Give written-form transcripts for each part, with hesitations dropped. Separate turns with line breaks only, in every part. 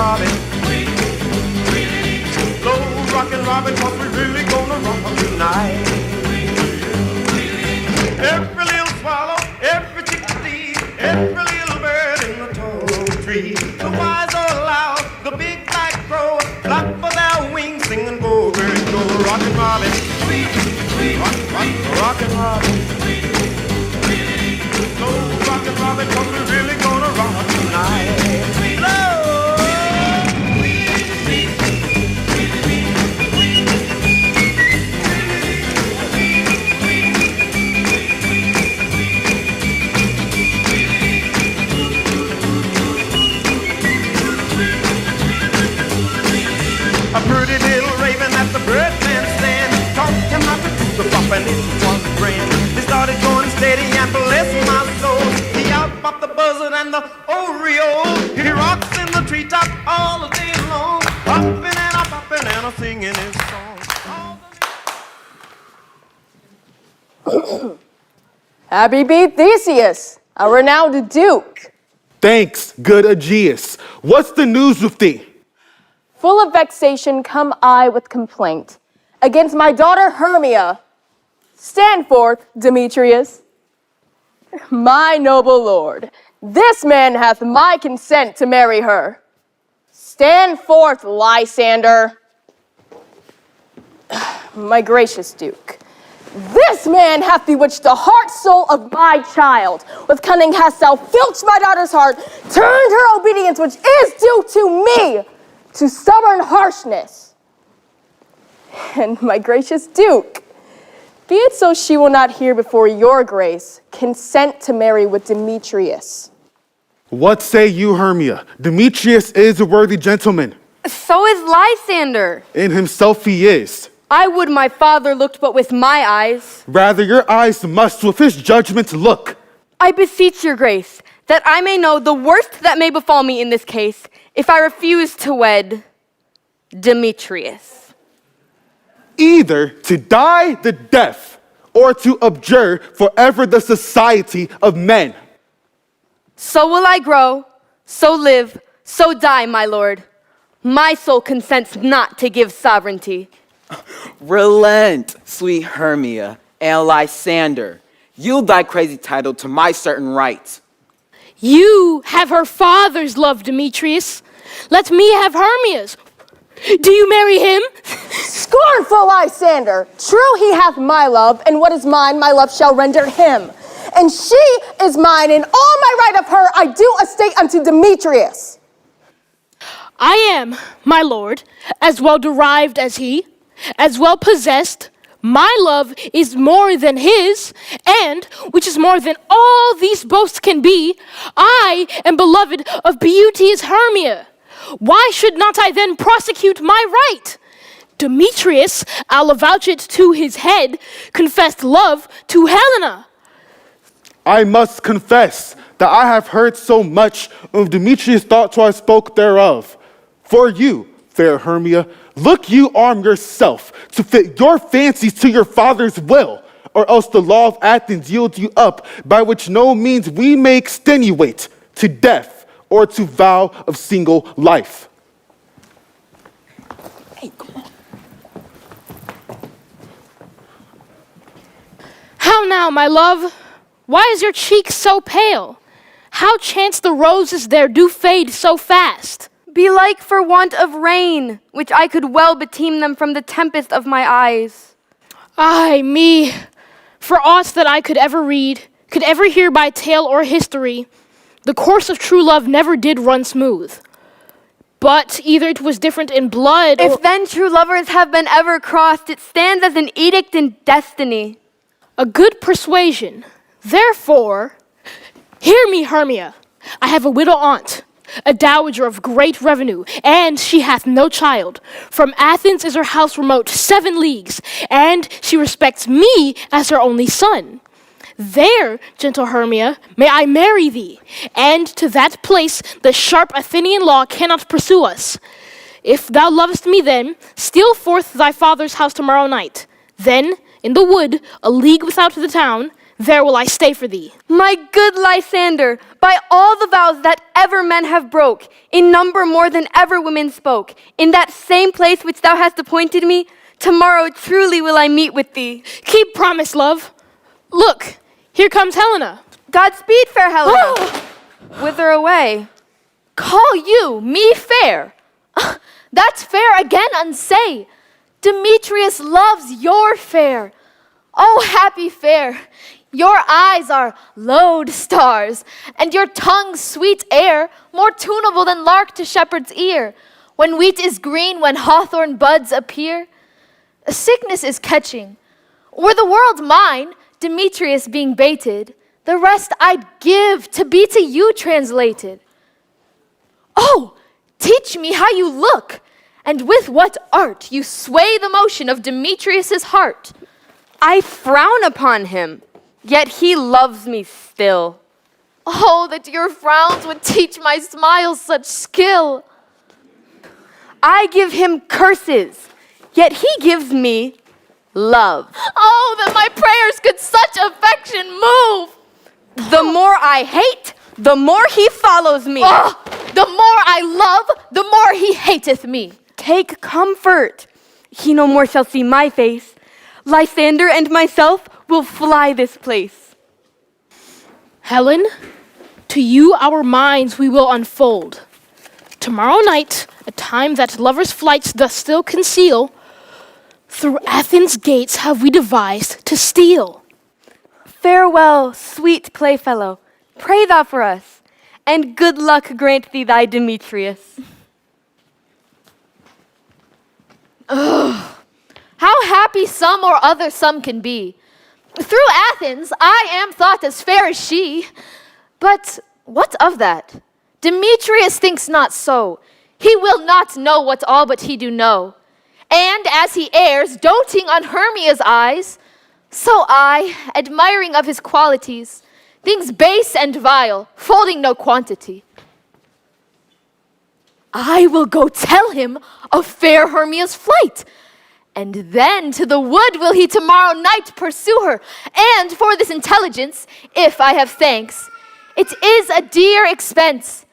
Robin. Slow rockin' Robin, 'cause we really gonna rock tonight. Every little swallow, every chickadee, every little bird in the tall tree. The wise or loud, the big black crow, flap for their wings, sing and go, bird, go, rockin' Robin. Rockin' Robin. Slow rockin' Robin, 'cause we really gonna rock tonight. A pretty little raven at the birdman stand taught him how to do the bop, and it was grand. They started going steady and bless my soul. He out-bopped the buzzard and the oriole. He rocks in the treetop all the day long, hopping and a popping and a singing his song.
Happy beat Theseus, a renowned duke.
Thanks, good Aegeus. What's the news with thee?
Full of vexation come I with complaint against my daughter Hermia. Stand forth, Demetrius. My noble lord, this man hath my consent to marry her. Stand forth, Lysander. My gracious duke, this man hath bewitched the heart soul of my child. With cunning hast thou filched my daughter's heart, turned her obedience, which is due to me, to stubborn harshness. And my gracious duke, be it so she will not hear before your grace consent to marry with Demetrius.
What say you, Hermia? Demetrius is a worthy gentleman.
So is Lysander.
In himself he is.
I would my father looked but with my eyes.
Rather, your eyes must with his judgment look.
I beseech your grace, that I may know the worst that may befall me in this case, if I refuse to wed Demetrius.
Either to die the death, or to abjure forever the society of men.
So will I grow, so live, so die, my lord. My soul consents not to give sovereignty.
Relent, sweet Hermia and Lysander. Yield thy crazy title to my certain right.
You have her father's love, Demetrius. Let me have Hermia's. Do you marry him?
Scornful Lysander, true he hath my love, and what is mine, my love shall render him. And she is mine, and all my right of her I do estate unto Demetrius.
I am, my lord, as well derived as he, as well possessed. My love is more than his, and, which is more than all these boasts can be, I am beloved of beauteous Hermia. Why should not I then prosecute my right? Demetrius, I'll avouch it to his head, confessed love to Helena.
I must confess that I have heard so much of Demetrius' thoughts till I spoke thereof. For you, fair Hermia, look you arm yourself to fit your fancies to your father's will, or else the law of Athens yields you up, by which no means we may extenuate to death or to vow of single life.
Hey, come on.
How now, my love? Why is your cheek so pale? How chance the roses there do fade so fast?
Belike for want of rain, which I could well beteem them from the tempest of my eyes.
Ay me, for aught that I could ever read, could ever hear by tale or history, the course of true love never did run smooth. But either it was different in blood,
If then true lovers have been ever crossed, it stands as an edict in destiny.
a good persuasion. Therefore, hear me, Hermia. I have a widow aunt, a dowager of great revenue, and she hath no child. From Athens is her house remote 7 leagues, and she respects me as her only son. There, gentle Hermia, may I marry thee, and to that place the sharp Athenian law cannot pursue us. If thou lovest me then, steal forth thy father's house tomorrow night. Then, in the wood, a league without the town, there will I stay for thee.
My good Lysander, by all the vows that ever men have broke, in number more than ever women spoke, in that same place which thou hast appointed me, tomorrow truly will I meet with thee.
Keep promise, love. Look, here comes Helena.
Godspeed, fair Helena. Whither away?
Call you me fair? That's fair again unsay. Demetrius loves your fair. Oh, happy fair, your eyes are lodestars, and your tongue's sweet air more tunable than lark to shepherd's ear. When wheat is green, when hawthorn buds appear, a sickness is catching. Were the world mine, Demetrius being baited, the rest I'd give to be to you translated. Oh, teach me how you look, and with what art you sway the motion of Demetrius's heart.
I frown upon him, yet he loves me still.
Oh, that your frowns would teach my smiles such skill.
I give him curses, yet he gives me love.
Oh, that my prayers could such affection move.
The more I hate, the more he follows me.
Oh, the more I love, the more he hateth me.
Take comfort. He no more shall see my face. Lysander and myself will fly this place.
Helen, to you our minds we will unfold. Tomorrow night, a time that lovers' flights doth still conceal, through Athens' gates have we devised to steal.
Farewell, sweet playfellow. Pray thou for us, and good luck grant thee thy Demetrius.
How happy some or other some can be. Through Athens, I am thought as fair as she. But what of that? Demetrius thinks not so. He will not know what all but he do know. And as he errs, doting on Hermia's eyes, so I, admiring of his qualities, things base and vile, folding no quantity. I will go tell him of fair Hermia's flight, and then to the wood will he tomorrow night pursue her. And for this intelligence, if I have thanks, it is a dear expense.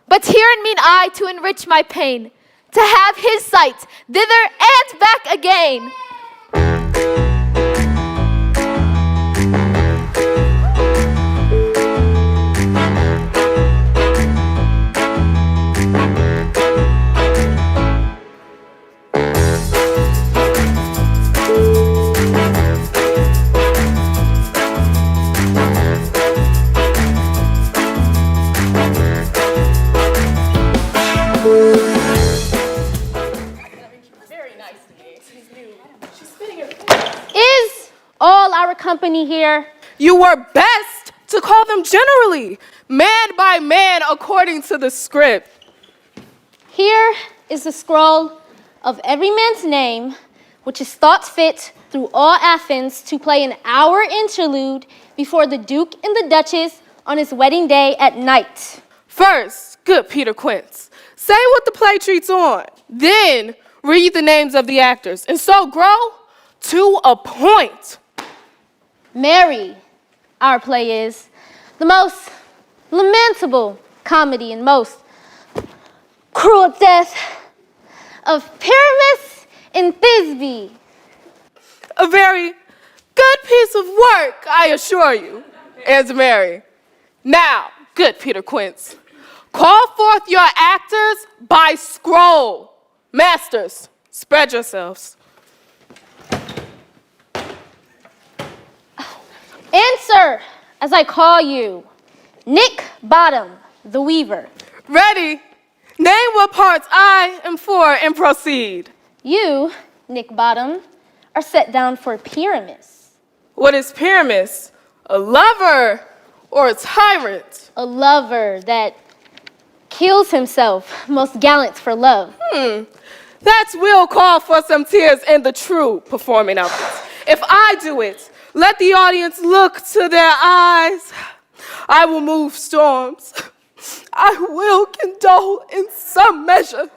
But herein mean I to enrich my pain, to have his sight thither and back again.
Is all our company here?
You were best to call them generally, man by man, according to the script.
Here is the scroll of every man's name, which is thought fit through all Athens to play an hour interlude before the Duke and the Duchess on his wedding day at night.
First, good Peter Quince, say what the play treats on. Then, read the names of the actors, and so grow to a point.
Mary, our play is the most lamentable comedy and most cruel death of Pyramus and Thisbe.
A very good piece of work, I assure you, answered Mary. Now, good Peter Quince, call forth your actors by scroll. Masters, spread yourselves.
Answer as I call you. Nick Bottom, the weaver.
Ready? Name what parts I am for and proceed.
You, Nick Bottom, are set down for Pyramus.
What is Pyramus? A lover or a tyrant?
A lover that kills himself, most gallant for love.
That will call for some tears in the true performing outfits. If I do it, let the audience look to their eyes. I will move storms. I will condole in some measure.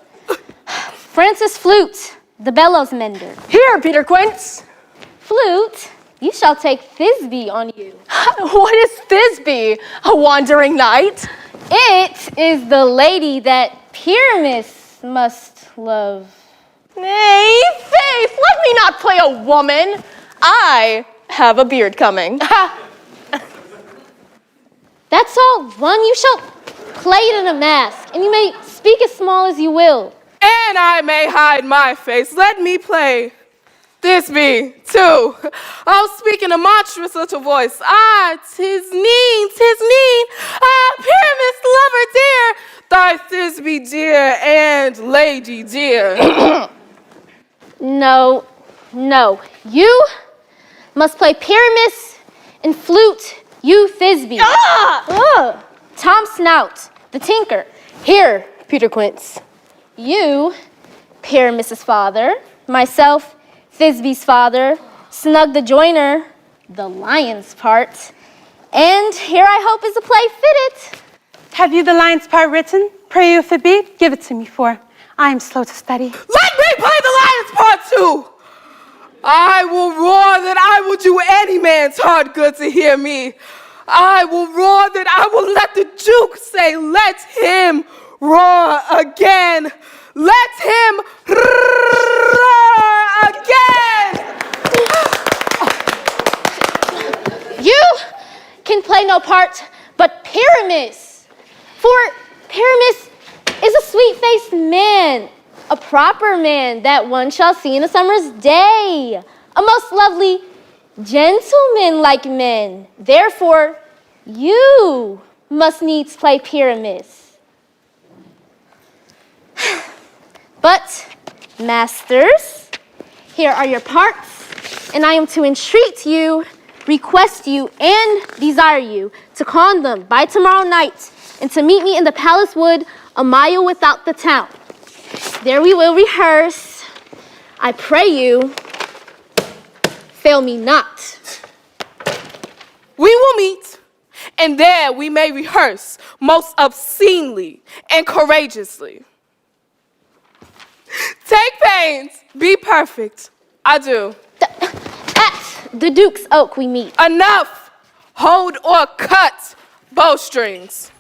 Francis Flute, the bellows mender.
Here, Peter Quince.
Flute,
You shall take Thisbe on you.
What is Thisbe? A wandering knight?
It is the lady that Pyramus must love.
Nay, faith, let me not play a woman. I have a beard coming.
That's all, run. You shall play it in a mask, and you may speak as small as you will.
And I may hide my face. Let me play Thisbe, too. I'll speak in a monstrous little voice. Ah, 'tis mean, ah, Pyramus, lover dear, thy Thisbe dear and lady dear.
No, you must play Pyramus and flute, you Thisbe.
Ah!
Tom Snout, the tinker.
Here, Peter Quince.
You, Pyramus's father. Myself, Thisbe's father. Snug the joiner, the lion's part. And here I hope is a play fitted.
Have you the lion's part written? Pray you, if it be, give it to me, for I am slow to study.
Let me play the lion's part too. I will roar that I will do any man's heart good to hear me. I will roar that I will let the Duke say, let him roar again. Let him roar again.
You can play no part but Pyramus. For Pyramus is a sweet-faced man, a proper man that one shall see in a summer's day, a most lovely gentleman like men. Therefore, you must needs play Pyramus. But, masters, here are your parts, and I am to entreat you, request you, and desire you to con them by tomorrow night, and to meet me in the palace wood a mile without the town. There we will rehearse. I pray you, fail me not.
We will meet, and there we may rehearse most obscenely and courageously. Take pains, be perfect. I do.
At the Duke's Oak we meet.
Enough! Hold or cut bowstrings.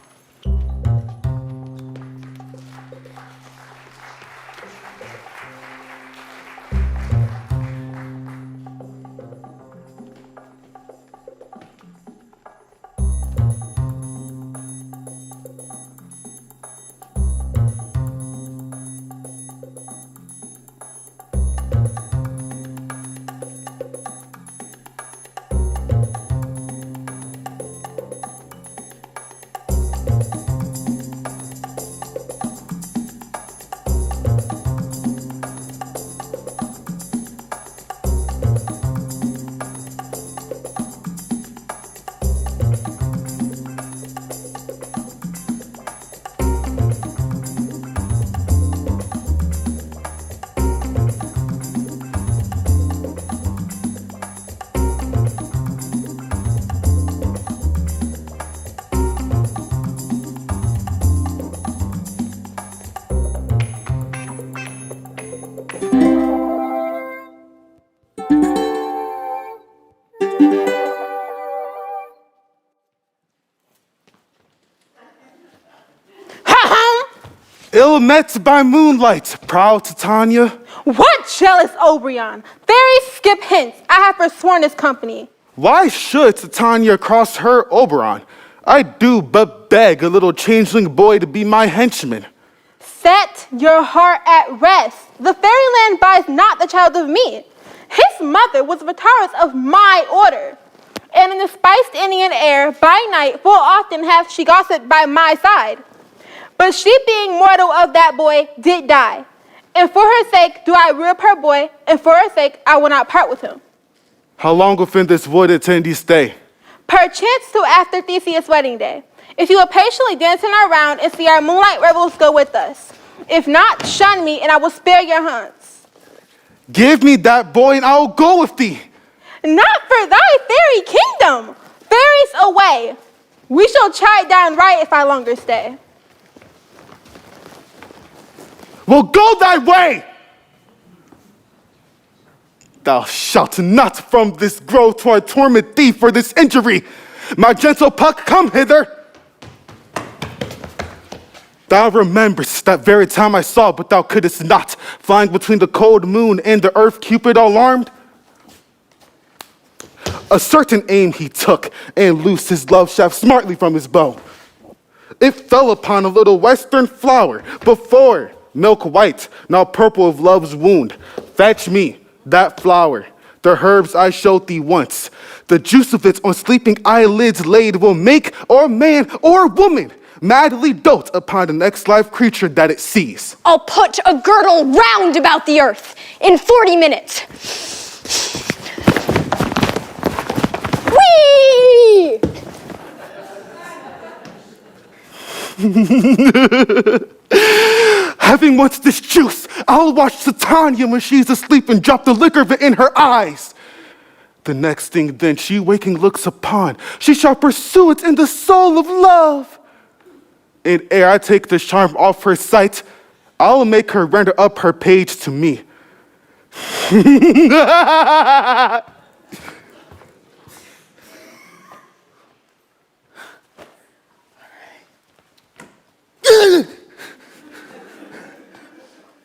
Ill met by moonlight, proud Titania.
What jealous Oberon? Fairies, skip hence. I have forsworn this company.
Why should Titania cross her Oberon? I do but beg a little changeling boy to be my henchman.
Set your heart at rest. The fairyland buys not the child of me. His mother was Vitaris of my order. And in the spiced Indian air, by night, full often hath she gossiped by my side. But she being mortal of that boy did die. And for her sake do I rear up her boy, and for her sake I will not part with him.
How long within this wood attend ye stay?
Perchance till after Theseus' wedding day. If you will patiently dance in our round and see our moonlight revels go with us. If not, shun me and I will spare your hunts.
Give me that boy and I will go with thee.
Not for thy fairy kingdom. Fairies away. We shall chide down right if I longer stay.
Well, go thy way! Thou shalt not from this grove torment thee for this injury. My gentle Puck, come hither. Thou rememberest that very time I saw, but thou couldst not, flying between the cold moon and the earth, Cupid all armed. A certain aim he took, and loosed his love shaft smartly from his bow. It fell upon a little western flower, before milk white, now purple of love's wound. Fetch me that flower, the herbs I showed thee once. The juice of it on sleeping eyelids laid will make or man or woman madly dote upon the next live creature that it sees.
I'll put a girdle round about the earth in 40 minutes. Whee!
Having once this juice, I'll watch Titania when she's asleep and drop the liquor of it in her eyes. The next thing then she waking looks upon, she shall pursue it in the soul of love. And ere I take the charm off her sight, I'll make her render up her page to me.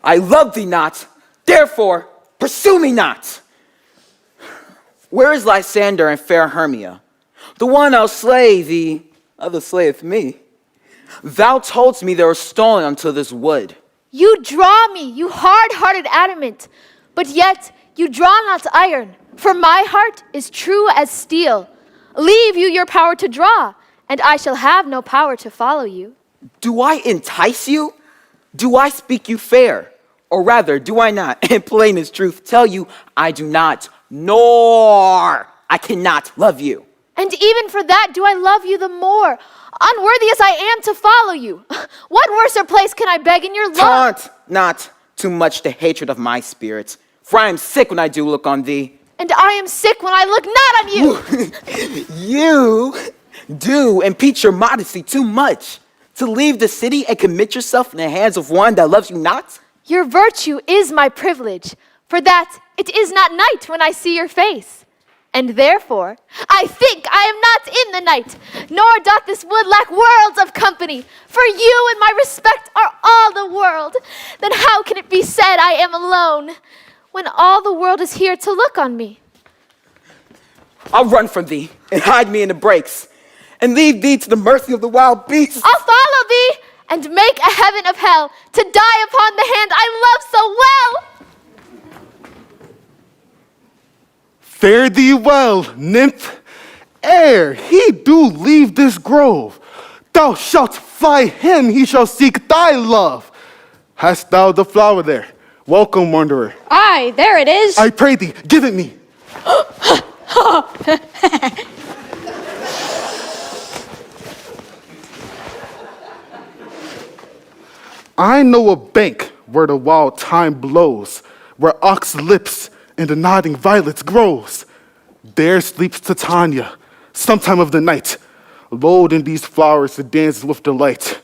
I love thee not, therefore pursue me not. Where is Lysander and fair Hermia? The one I'll slay, the other slayeth me. Thou toldst me they were stolen unto this wood.
You draw me, you hard-hearted adamant, but yet you draw not iron, for my heart is true as steel. Leave you your power to draw, and I shall have no power to follow you.
Do I entice you? Do I speak you fair? Or rather, do I not, in plainest truth, tell you I do not, nor I cannot love you?
And even for that do I love you the more, unworthy as I am to follow you. What worser place can I beg in your love?
Taunt not too much the hatred of my spirit, for I am sick when I do look on thee.
And I am sick when I look not on you.
You do impeach your modesty too much to leave the city and commit yourself in the hands of one that loves you not.
Your virtue is my privilege, for that it is not night when I see your face. And therefore, I think I am not in the night, nor doth this wood lack worlds of company. For you and my respect are all the world. Then how can it be said I am alone, when all the world is here to look on me?
I'll run from thee and hide me in the breaks, and leave thee to the mercy of the wild beasts.
I'll follow thee, and make a heaven of hell, to die upon the hand I love so well.
Fare thee well, nymph. Ere he do leave this grove, thou shalt fly him, he shall seek thy love. Hast thou the flower there? Welcome, wanderer.
Aye, there it is.
I pray thee, give it me. I know a bank where the wild thyme blows, where ox lips and the nodding violets grows. There sleeps Titania, sometime of the night, lulled in these flowers to dance with delight.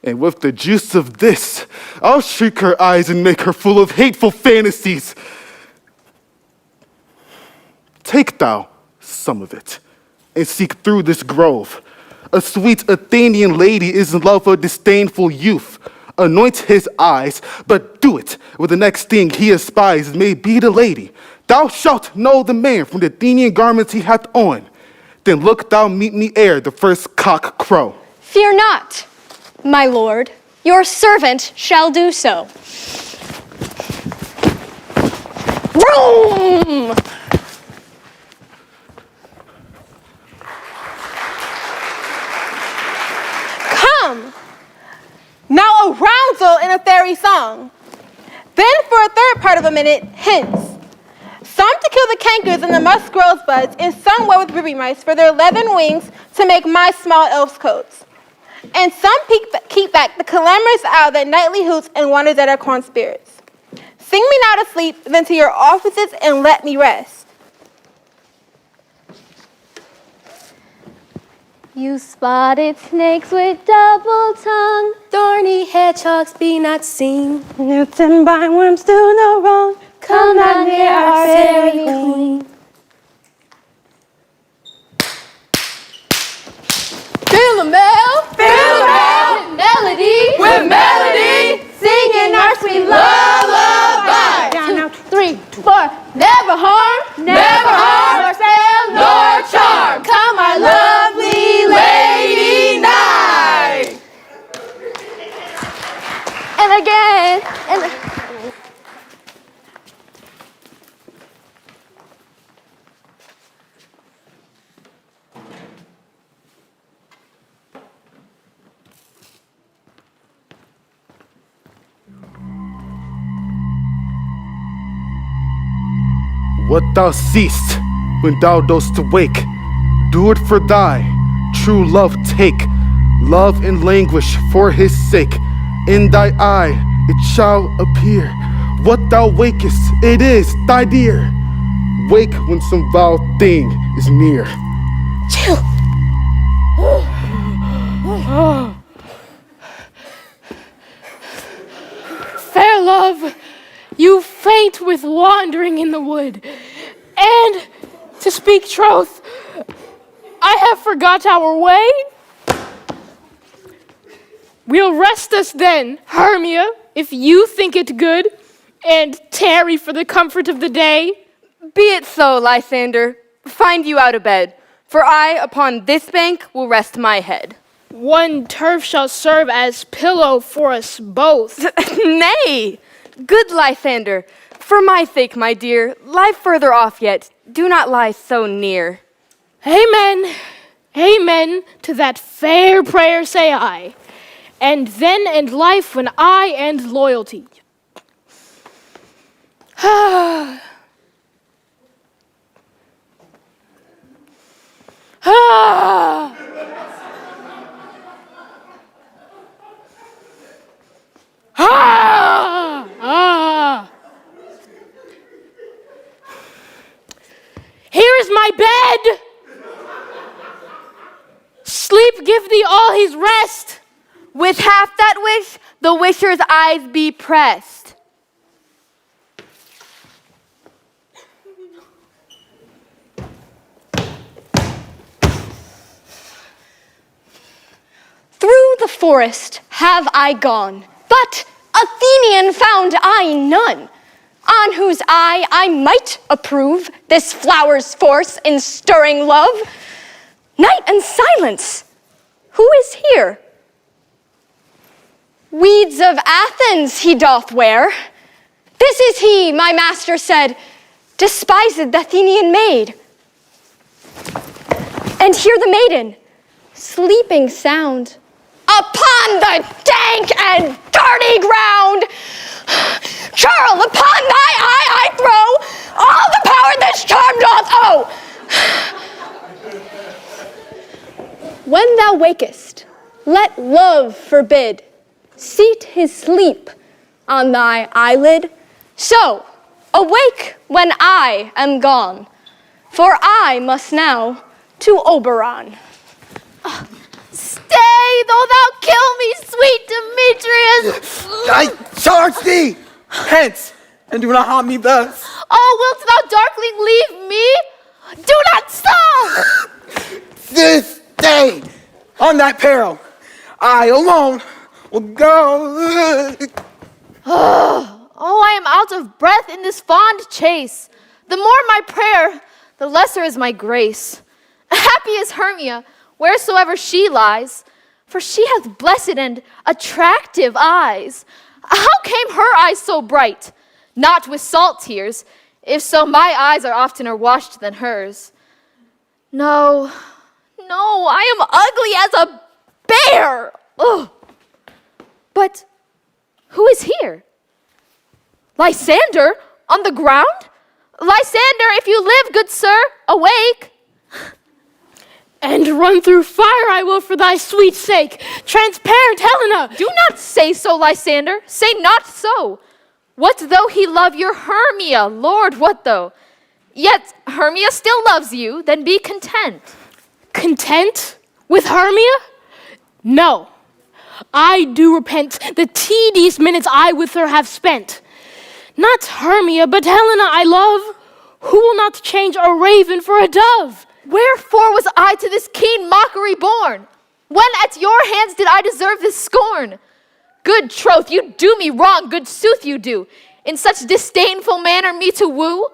And with the juice of this, I'll shriek her eyes and make her full of hateful fantasies. Take thou some of it, and seek through this grove. A sweet Athenian lady is in love with a disdainful youth. Anoint his eyes, but do it with the next thing he espies may be the lady. Thou shalt know the man from the Athenian garments he hath on. Then look thou meet me ere the first cock crow.
Fear not, my lord. Your servant shall do so. Vroom!
Come. Now a rousel in a fairy song. Then for a third part of a minute, hints. Some to kill the cankers and the musk rosebuds, and some wear with ruby mice for their leathern wings to make my small elves' coats. And some keep back the clamorous owl that nightly hoots and wanders at our corn spirits. Sing me now to sleep, then to your offices, and let me rest.
You spotted snakes with double tongue, thorny hedgehogs be not seen.
Newts and bindworms do no wrong,
Come not near our fairy queen.
Philomel,
With melody,
with melody,
singing our sweet lullaby.
down now, 3, 4, never harm,
Nor spell, nor charm.
come our lovely lady night. And again, and
What thou seest when thou dost awake, do it for thy true love take. Love and languish for his sake. In thy eye it shall appear. What thou wakest, it is thy dear. Wake when some foul thing is near.
Fair love, you faint with wandering in the wood. And, to speak truth, I have forgot our way. We'll rest us then, Hermia, if you think it good, and tarry for the comfort of the day.
Be it so, Lysander. Find you out of bed, for I upon this bank will rest my head.
One turf shall serve as pillow for us both.
Nay, good Lysander, for my sake, my dear, lie further off yet. Do not lie so near.
Amen, amen to that fair prayer say I. And then end life when I end loyalty. Ah. Ah. Ah. Ah. Here is my bed. Sleep give thee all his rest.
With half that wish, the wisher's eyes be pressed.
through the forest have I gone, but Athenian found I none, on whose eye I might approve this flower's force in stirring love. Night and silence, who is here? Weeds of Athens he doth wear. This is he, my master said, despised the Athenian maid. And hear the maiden, sleeping sound, upon the dank and dirty ground. Churl, upon thy eye I throw all the power this charm doth owe. When thou wakest, let love forbid seat his sleep on thy eyelid. So, awake when I am gone, for I must now to Oberon.
Stay, though thou kill me, sweet Demetrius.
I charge thee hence, and do not harm me thus.
Oh, wilt thou, darkling, leave me? Do not so!
This day, on that peril, I alone will go.
Oh, I am out of breath in this fond chase. The more my prayer, the lesser is my grace. Happy is Hermia, wheresoever she lies, for she hath blessed and attractive eyes. How came her eyes so bright? Not with salt tears, if so my eyes are oftener washed than hers. No, I am ugly as a bear. Ugh. But who is here? Lysander, on the ground? Lysander, if you live, good sir, awake.
And run through fire I will for thy sweet sake, transparent Helena.
Do not say so, Lysander. Say not so. What though he love your Hermia? Lord, what though? Yet Hermia still loves you, then be content.
Content with Hermia? No, I do repent the tedious minutes I with her have spent. Not Hermia, but Helena I love. Who will not change a raven for a dove?
Wherefore was I to this keen mockery born? When at your hands did I deserve this scorn? Good troth, you do me wrong, good sooth you do, in such disdainful manner me to woo.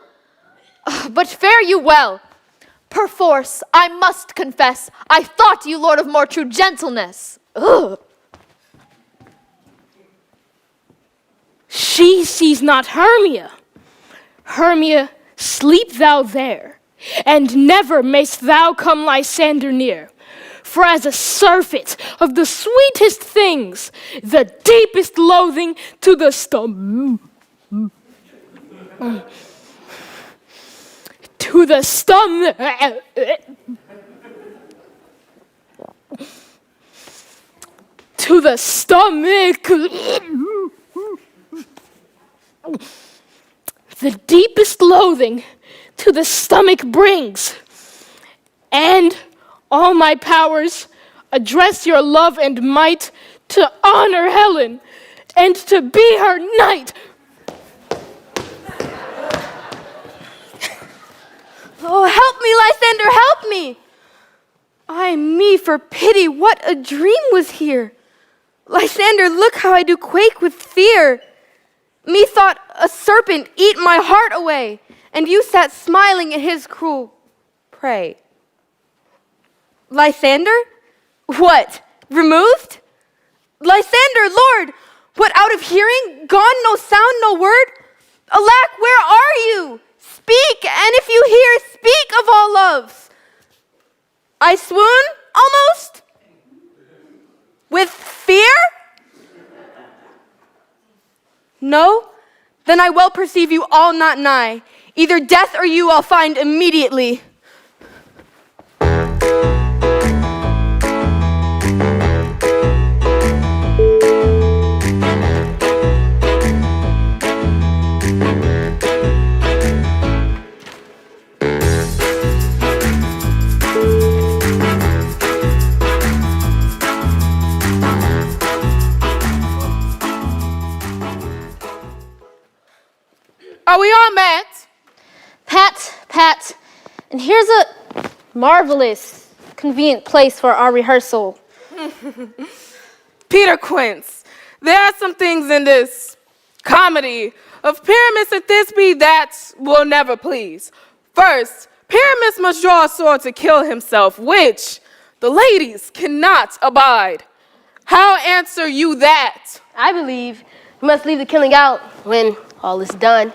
But fare you well. Perforce, I must confess, I thought you lord of more true gentleness. Ugh.
She sees not Hermia. Hermia, sleep thou there, and never mayst thou come Lysander near. For as a surfeit of the sweetest things, the deepest loathing to the stomach. To the stomach. To the stomach. The deepest loathing to the stomach brings. And all my powers address your love and might to honor Helen and to be her knight.
Oh, help me, Lysander, help me! Ay me, for pity, what a dream was here! Lysander, look how I do quake with fear! Methought a serpent eat my heart away, and you sat smiling at his cruel prey. Lysander? What, removed? Lysander, Lord, what, out of hearing, gone, no sound, no word? Alack, where are you? Speak, and if you hear, speak of all loves. I swoon, almost? With fear? No? Then I well perceive you all not nigh. Either death or you I'll find immediately.
Are we all met?
Pat, and here's a marvelous, convenient place for our rehearsal.
Peter Quince, there are some things in this comedy of Pyramus and Thisbe that will never please. First, Pyramus must draw a sword to kill himself, which the ladies cannot abide. How answer you that?
I believe we must leave the killing out when all is done.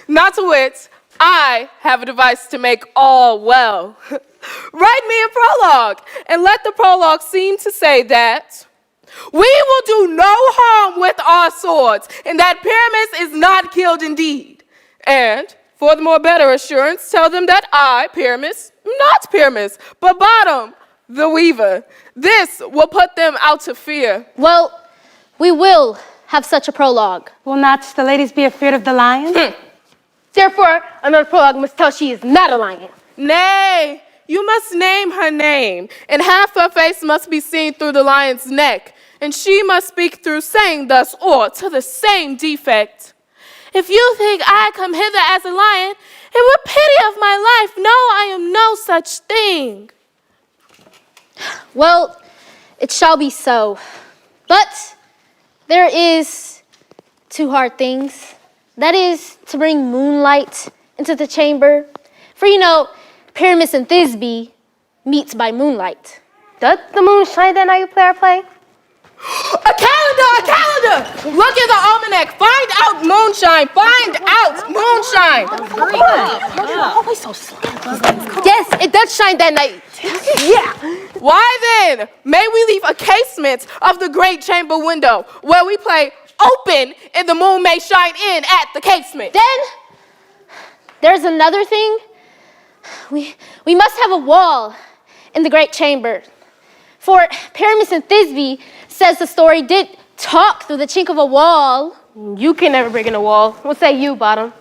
Not to wit, I have a device to make all well. Write me a prologue, and let the prologue seem to say that we will do no harm with our swords, and that Pyramus is not killed indeed. And for the more better assurance, tell them that I, Pyramus, not Pyramus, but Bottom, the weaver. This will put them out to fear.
Well, we will have such a prologue.
Will not the ladies be afraid of the lion?
Therefore, another prologue must tell she is not a lion.
Nay, you must name her name, and half her face must be seen through the lion's neck, and she must speak through saying thus or to the same defect. If you think I come hither as a lion, it were pity of my life. No, I am no such thing.
Well, it shall be so. But there is two hard things. That is to bring moonlight into the chamber. For you know, Pyramus and Thisbe meets by moonlight.
Does the moon shine that night you play our play?
A calendar! Look in the almanac. Find out moonshine. Find out moonshine.
Always so slow. Yes, it does shine that night. Yeah.
Why then may we leave a casement of the great chamber window where we play open and the moon may shine in at the casement?
Then there's another thing. We must have a wall in the great chamber. For Pyramus and Thisbe says the story did talk through the chink of a wall.
You can never break in a wall. What say you, Bottom?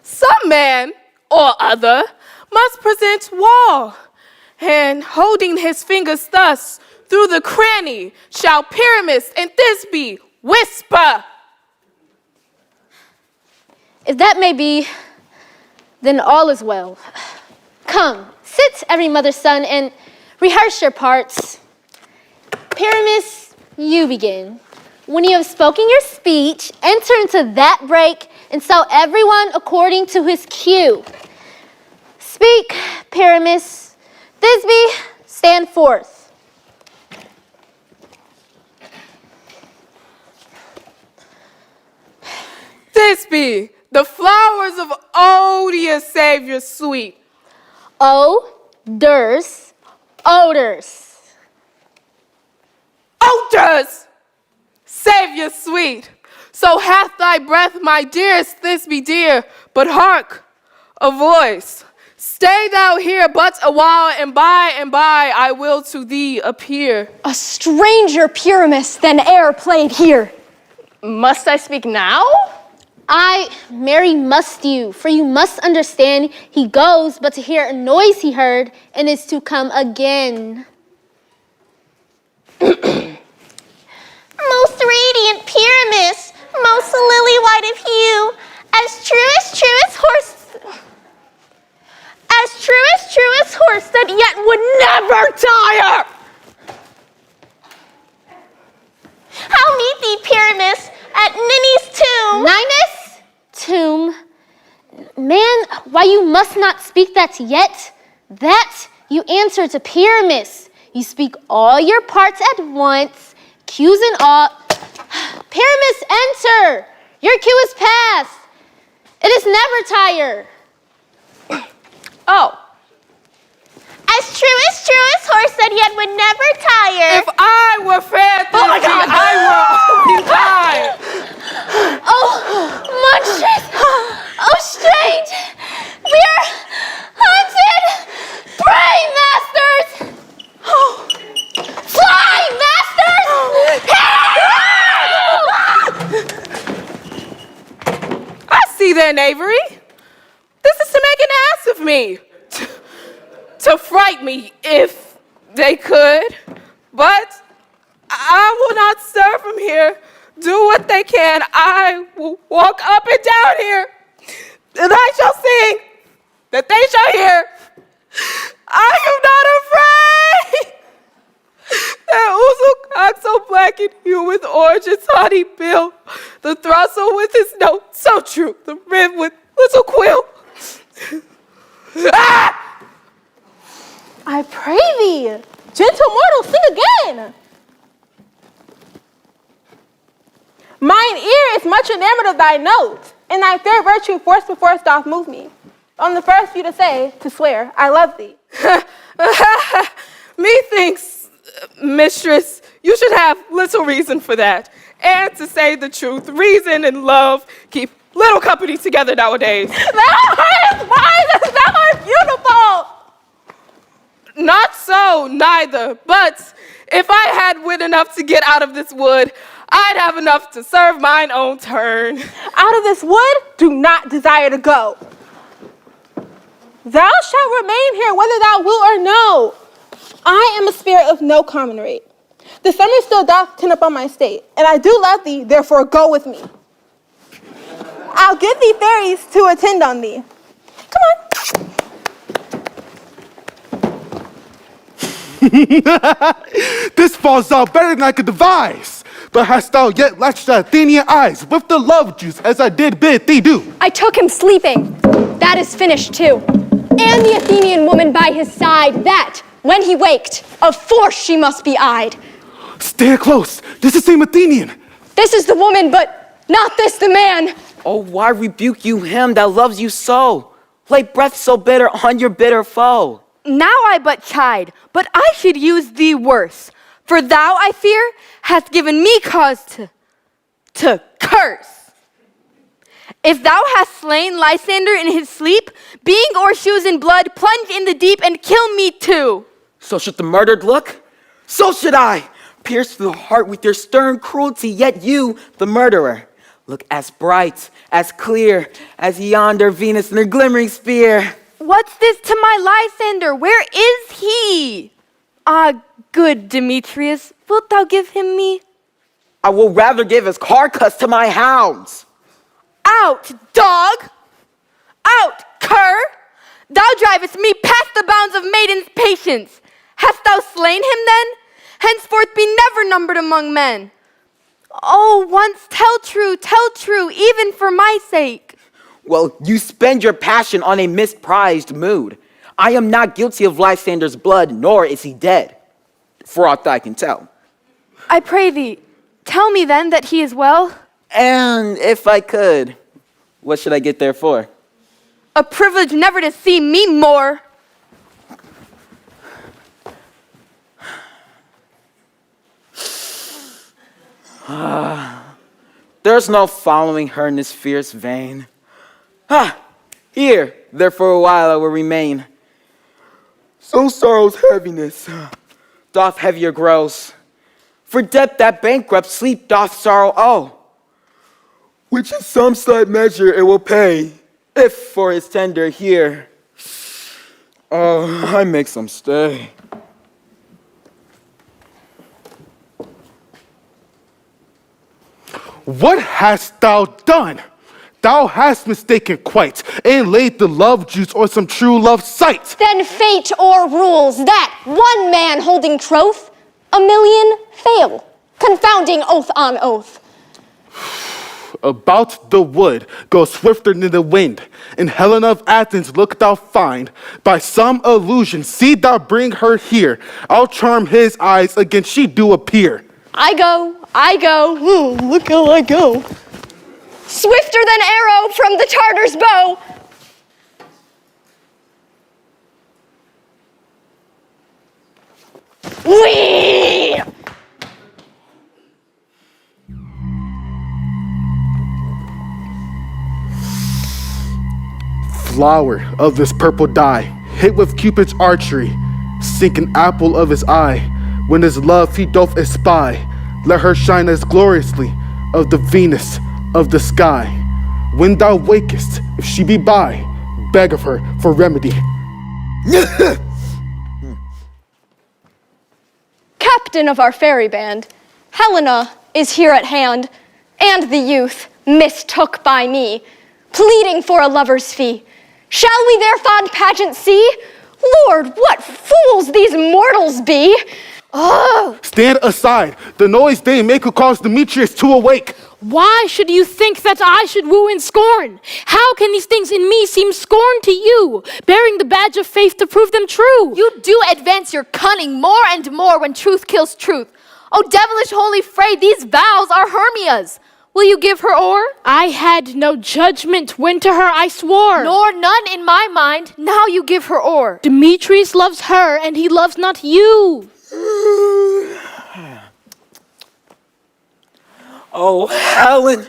Some man or other must present wall, and holding his fingers thus through the cranny shall Pyramus and Thisbe Whisper!
If that may be, then all is well. Come, sit, every mother's son, and rehearse your parts. Pyramus, you begin. When you have spoken your speech, enter into that break and tell everyone according to his cue. Speak, Pyramus. Thisbe, stand forth.
Thisbe, the flowers of odious Savior sweet.
Odors.
Odors! Savior sweet. So hath thy breath, my dearest Thisbe dear, but hark, a voice. Stay thou here but a while, and by I will to thee appear.
A stranger Pyramus than e'er played here. Must I speak now?
Mary, must you, for you must understand he goes but to hear a noise he heard, and is to come again.
Most radiant Pyramus, most lily white of hue, as truest horse that yet would never tire. How meet thee, Pyramus, at Ninny's tomb?
Ninus' tomb. Man, why you must not speak that yet? That you answer to Pyramus. You speak all your parts at once, cues and all. Pyramus, enter. Your cue is past. It is never tire.
Oh.
As truest horse that yet would never tire.
If I were fair,
Oh my God.
I were only die.
Oh, monstrous! Oh, strange! We are hunted! Pray, masters! Oh. Fly, masters!
I see their knavery. This is to make an ass of me. To fright me, if they could. But I will not stir from here. Do what they can. I will walk up and down here. And I shall sing, that they shall hear. I am not afraid. That ouzel cock so black in hue with orange, its haughty bill. The throstle with his note so true. The rib with little quill. Ah!
I pray thee, gentle mortal, sing again. Mine ear is much enamored of thy note, and thy fair virtue force before doth move me. On the first few to swear, I love thee.
Methinks, mistress, you should have little reason for that. And to say the truth, reason and love keep little company together nowadays.
Thou art wise, thou art beautiful.
Not so, neither. But if I had wit enough to get out of this wood, I'd have enough to serve mine own turn.
Out of this wood, do not desire to go. Thou shalt remain here whether thou wilt or no. I am a spirit of no common rate. The summer still doth tend upon my estate, and I do love thee, therefore go with me. I'll give thee fairies to attend on thee. Come on.
This falls out better than I could devise. But hast thou yet latched the Athenian eyes with the love juice as I did bid thee do?
I took him sleeping. That is finished too. And the Athenian woman by his side, that, when he waked, of force she must be eyed.
Stand close. This is the same Athenian.
This is the woman, but not this the man.
Oh, why rebuke you him that loves you so? Lay breath so bitter on your bitter foe.
Now I but chide, but I should use thee worse. For thou, I fear, hast given me cause to curse. If thou hast slain Lysander in his sleep, being o'ershoes in blood, plunge in the deep and kill me too.
So should the murdered look? So should I, pierced through the heart with your stern cruelty, yet you, the murderer, look as bright, as clear, as yonder Venus in her glimmering spear.
What's this to my Lysander? Where is he? Ah, good Demetrius, wilt thou give him me?
I will rather give his carcass to my hounds.
Out, dog! Out, cur! Thou drivest me past the bounds of maiden's patience. Hast thou slain him then? Henceforth be never numbered among men. Oh, once tell true, even for my sake.
Well, you spend your passion on a misprized mood. I am not guilty of Lysander's blood, nor is he dead, for aught I can tell.
I pray thee, tell me then that he is well.
And if I could, what should I get there for?
A privilege never to see me more.
There's no following her in this fierce vein. Here, there for a while I will remain. So sorrow's heaviness doth heavier grows. For debt that bankrupt sleep doth sorrow owe, which in some slight measure it will pay, if for his tender here, I make some stay.
What hast thou done? Thou hast mistaken quite, and laid the love juice on some true love sight.
Then fate o'errules that one man holding troth, a million fail, confounding oath on oath.
About the wood go swifter than the wind. In Helena of Athens look thou find. By some illusion see thou bring her here. I'll charm his eyes again she do appear.
I go, look how I go. Swifter than arrow from the Tartar's bow. Whee!
Flower of this purple dye, hit with Cupid's archery, sink an apple of his eye. When his love he doth espy, let her shine as gloriously of the Venus of the sky. When thou wakest, if she be by, beg of her for remedy.
Captain of our fairy band, Helena is here at hand, and the youth mistook by me, pleading for a lover's fee. Shall we their fond pageant see? Lord, what fools these mortals be! Oh!
Stand aside. The noise they make will cause Demetrius to awake.
Why should you think that I should woo in scorn? How can these things in me seem scorn to you, bearing the badge of faith to prove them true?
You do advance your cunning more and more when truth kills truth. Oh, devilish holy fray, these vows are Hermia's. Will you give her o'er?
I had no judgment when to her I swore.
Nor none in my mind, now you give her o'er.
Demetrius loves her, and he loves not you.
Oh, Helen,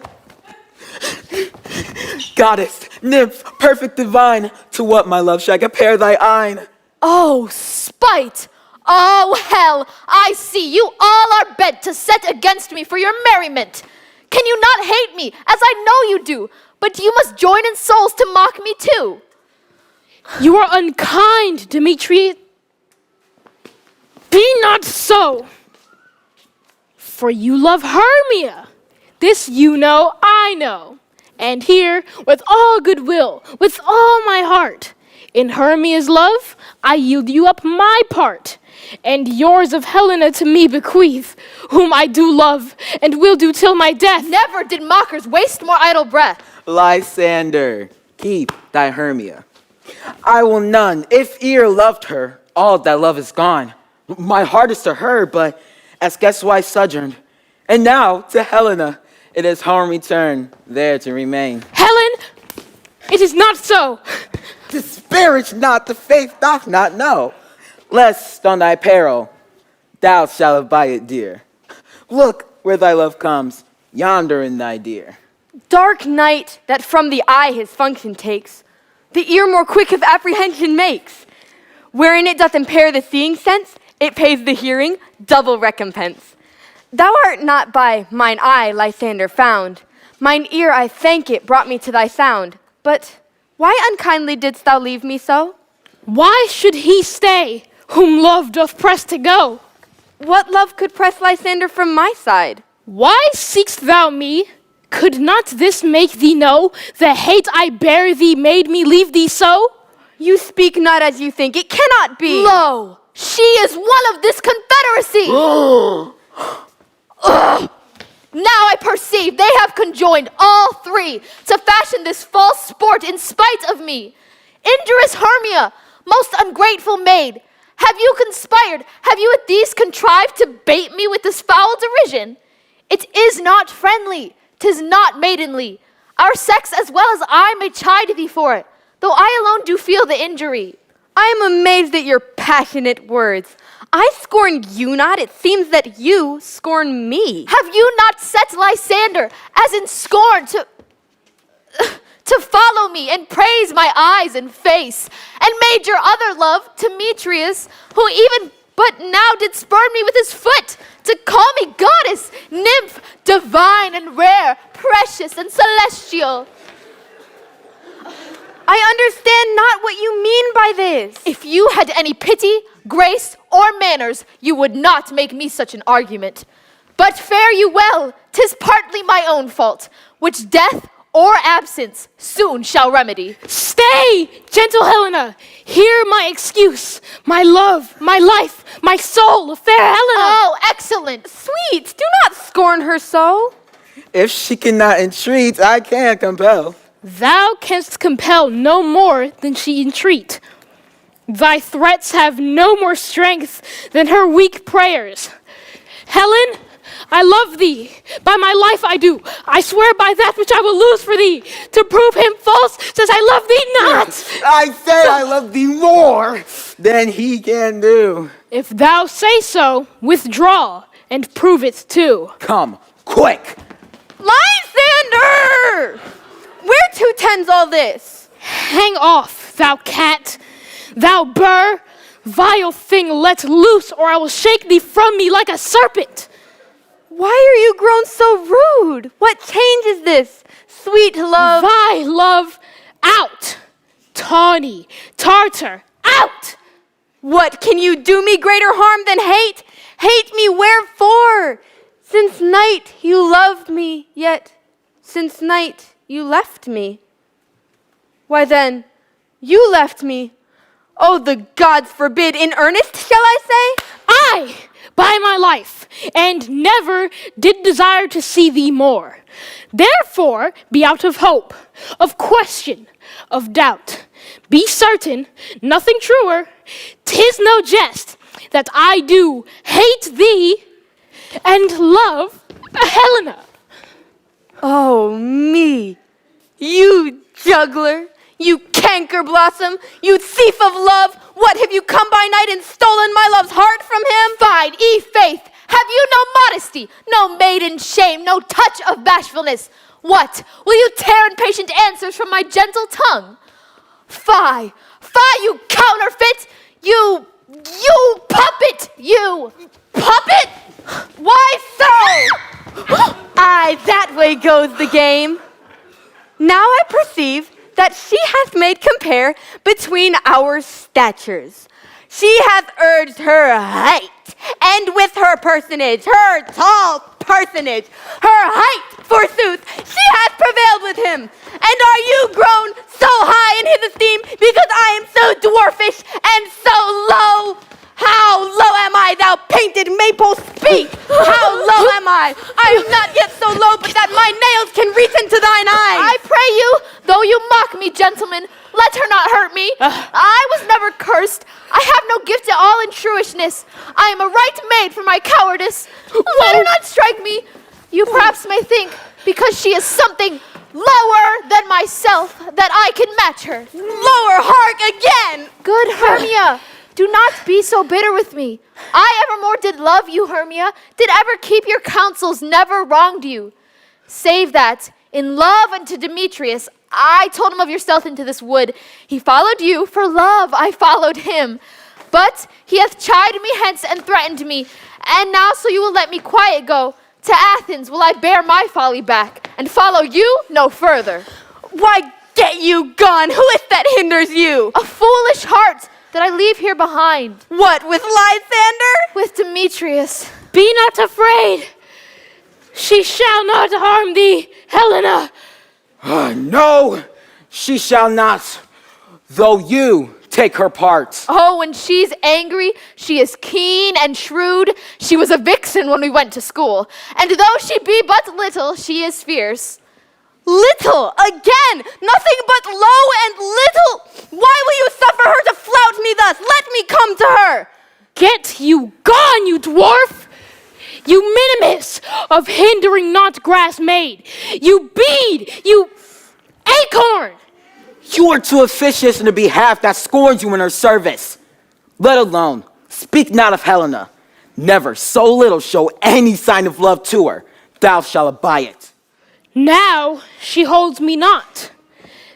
goddess, nymph, perfect divine, to what, my love, shall I compare thy eyne?
Oh, spite! Oh, hell! I see you all are bent to set against me for your merriment. Can you not hate me, as I know you do, but you must join in souls to mock me too?
You are unkind, Demetrius. Be not so. For you love Hermia. This you know, I know. And here, with all goodwill, with all my heart, in Hermia's love, I yield you up my part, and yours of Helena to me bequeath, whom I do love, and will do till my death.
Never did mockers waste more idle breath.
Lysander, keep thy Hermia. I will none, if e'er loved her, all that love is gone. My heart is to her, but as guest-wise sojourned, and now to Helena, it is home return, there to remain.
Helen, it is not so.
Disparage not, the faith doth not know, lest on thy peril thou shalt buy it dear. Look where thy love comes, yonder in thy dear.
Dark night that from the eye his function takes, the ear more quick of apprehension makes. Wherein it doth impair the seeing sense, it pays the hearing double recompense. Thou art not by mine eye, Lysander, found. Mine ear, I thank it, brought me to thy sound. But why unkindly didst thou leave me so?
Why should he stay, whom love doth press to go?
What love could press Lysander from my side?
Why seek'st thou me? Could not this make thee know the hate I bear thee made me leave thee so?
You speak not as you think. It cannot be.
Lo, she is one of this confederacy. Ugh. Now I perceive they have conjoined all three to fashion this false sport in spite of me. Injurious Hermia, most ungrateful maid, have you conspired, have you at these contrived to bait me with this foul derision? It is not friendly, 'tis not maidenly. Our sex as well as I may chide thee for it, though I alone do feel the injury.
I am amazed at your passionate words. I scorn you not, it seems that you scorn me.
Have you not set Lysander as in scorn to follow me and praise my eyes and face, and made your other love, Demetrius, who even but now did spurn me with his foot, to call me goddess, nymph, divine and rare, precious and celestial?
I understand not what you mean by this.
If you had any pity, grace, or manners, you would not make me such an argument. But fare you well, 'tis partly my own fault, which death or absence soon shall remedy.
Stay, gentle Helena. Hear my excuse, my love, my life, my soul, fair Helena.
Oh, excellent.
Sweet, do not scorn her so.
If she cannot entreat, I can compel.
Thou canst compel no more than she entreat. Thy threats have no more strength than her weak prayers. Helen, I love thee. By my life I do. I swear by that which I will lose for thee. To prove him false, says I love thee not.
I say I love thee more than he can do.
If thou say so, withdraw and prove it too.
Come, quick.
Lysander! Where to tends all this?
Hang off, thou cat, thou burr, vile thing let loose, or I will shake thee from me like a serpent.
Why are you grown so rude? What change is this? Sweet love.
Thy love out. Tawny, Tartar, out.
What, can you do me greater harm than hate? Hate me wherefore? Since night you loved me, yet since night you left me. Why then, you left me. Oh, the gods forbid, in earnest, shall I say?
I, by my life, and never did desire to see thee more. Therefore, be out of hope, of question, of doubt. Be certain, nothing truer, 'tis no jest, that I do hate thee and love Helena.
Oh, me, you juggler, you canker blossom, you thief of love, what, have you come by night and stolen my love's heart from him?
Fine, faith, have you no modesty, no maiden shame, no touch of bashfulness? What, will you tear impatient answers from my gentle tongue? Fie, you counterfeit, you puppet, you puppet? Why so?
Aye, that way goes the game. Now I perceive that she hath made compare between our statures. She hath urged her height, and with her personage, her tall personage, her height, forsooth, she hath prevailed with him. And are you grown so high in his esteem because I am so dwarfish and so low? How low am I, thou painted maple? Speak! How low am I? I am not yet so low but that my nails can reach into thine eyes.
I pray you, though you mock me, gentlemen, let her not hurt me. I was never cursed. I have no gift at all in truishness. I am a right maid for my cowardice. Let her not strike me. You perhaps may think, because she is something lower than myself, that I can match her.
Lower, hark again!
Good Hermia, do not be so bitter with me. I evermore did love you, Hermia, did ever keep your counsels, never wronged you. Save that, in love unto Demetrius, I told him of your stealth into this wood. He followed you, for love I followed him. But he hath chided me hence and threatened me, and now so you will let me quiet go. To Athens will I bear my folly back, and follow you no further.
Why, get you gone! Who is that hinders you?
A foolish heart that I leave here behind.
What, with Lysander?
With Demetrius.
Be not afraid. She shall not harm thee, Helena.
No, she shall not, though you take her part.
Oh, when she's angry, she is keen and shrewd. She was a vixen when we went to school. And though she be but little, she is fierce.
Little, again, nothing but low and little. Why will you suffer her to flout me thus? Let me come to her.
Get you gone, you dwarf! You minimus of hindering not grass made! You bead! You acorn!
You are too officious in a behalf that scorns you in her service. Let alone, speak not of Helena. Never so little show any sign of love to her. Thou shalt abide it.
Now she holds me not.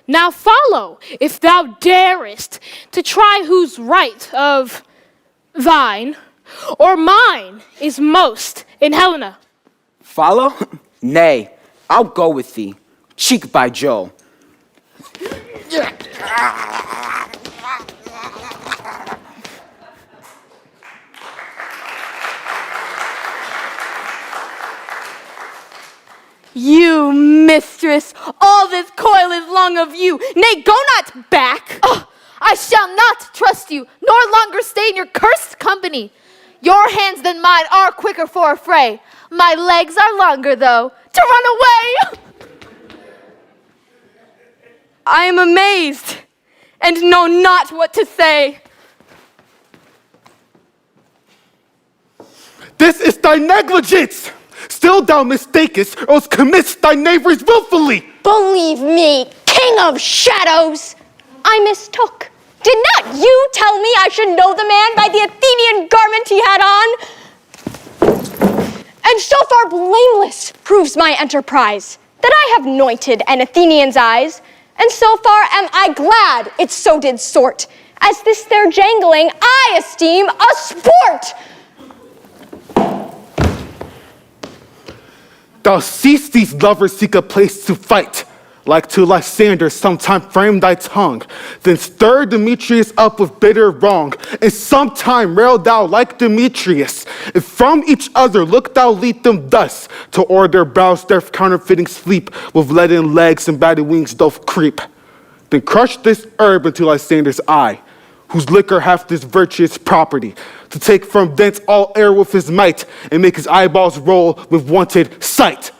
Now follow, if thou darest, to try whose right of thine or mine is most in Helena.
Follow? Nay, I'll go with thee, cheek by jowl.
You, mistress, all this coil is long of you. Nay, go not back.
Oh, I shall not trust you, nor longer stay in your cursed company. Your hands than mine are quicker for a fray. My legs are longer, though, to run away.
I am amazed and know not what to say.
This is thy negligence! Still thou mistakest, or else commits thy neighbors willfully!
Believe me, king of shadows, I mistook. Did not you tell me I should know the man by the Athenian garment he had on? And so far blameless proves my enterprise, that I have anointed an Athenian's eyes, and so far am I glad it so did sort, as this their jangling I esteem a sport.
Thou seest these lovers seek a place to fight, like to Lysander sometime frame thy tongue, then stir Demetrius up with bitter wrong, and sometime rail thou like Demetrius, and from each other look thou lead them thus, to o'er their brows their counterfeiting sleep, with leaden legs and batty wings doth creep. Then crush this herb into Lysander's eye, whose liquor hath this virtuous property, to take from thence all air with his might, and make his eyeballs roll with wonted sight.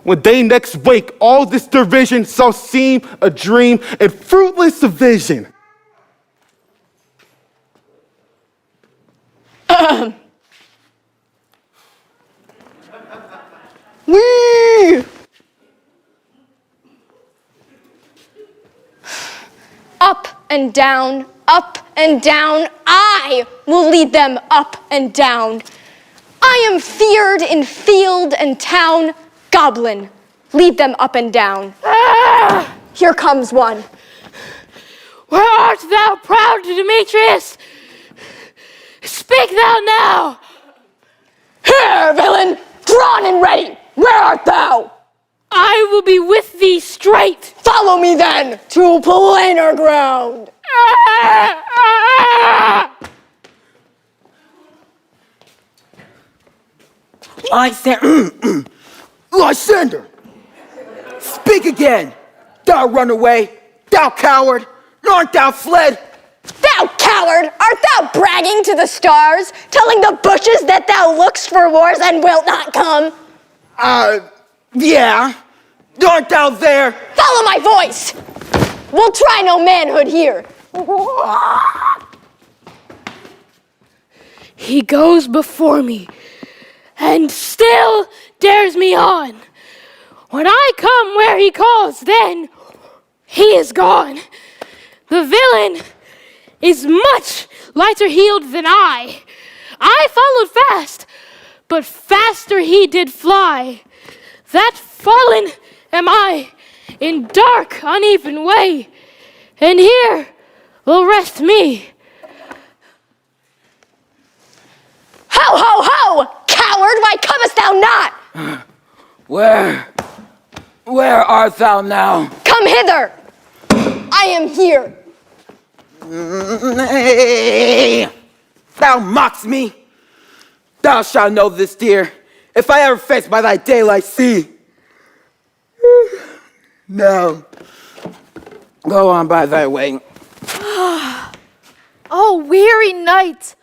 When they next wake, all this division shall seem a dream and fruitless a vision.
Whee! Up and down, I will lead them up and down. I am feared in field and town. Goblin, lead them up and down. Here comes one.
Where art thou, proud Demetrius? Speak thou now.
Here, villain, drawn and ready. Where art thou?
I will be with thee straight.
Follow me then to plainer ground.
Lysander, speak again. Thou runaway, thou coward, art thou fled?
Thou coward, art thou bragging to the stars, telling the bushes that thou look'st for wars and wilt not come?
Yeah. Art thou there?
Follow my voice. We'll try no manhood here.
He goes before me, and still dares me on. When I come where he calls, then he is gone. The villain is much lighter heeled than I. I followed fast, but faster he did fly. That fallen am I in dark, uneven way, and here will rest me.
Ho, ho, ho! Coward, why comest thou not?
Where art thou now?
Come hither. I am here.
Thou mockst me. Thou shalt know this, dear. if I ever faced by thy daylight see. Now, go on by thy way.
Oh, weary night!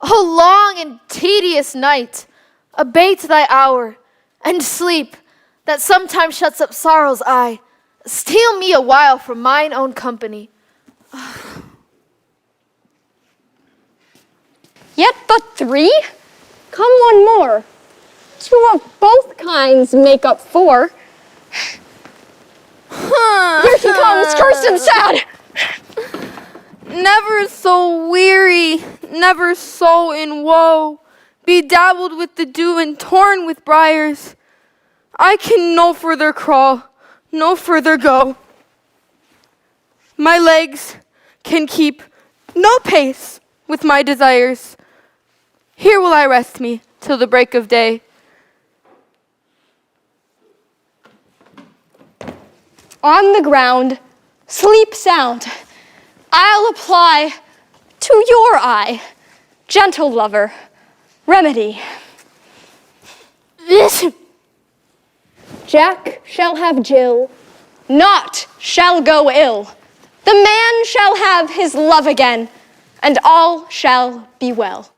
Oh, long and tedious night! Abate thy hour, and sleep, that sometimes shuts up sorrow's eye. Steal me a while from mine own company.
Yet but 3? Come one more. 2 of both kinds make up 4. Here he comes, cursed and sad.
Never so weary, never so in woe, bedabbled with the dew and torn with briars. I can no further crawl, no further go. My legs can keep no pace with my desires. Here will I rest me till the break of day.
On the ground, sleep sound. I'll apply to your eye, gentle lover, remedy. Listen. Jack shall have Jill, naught shall go ill. The man shall have his love again, and all shall be well.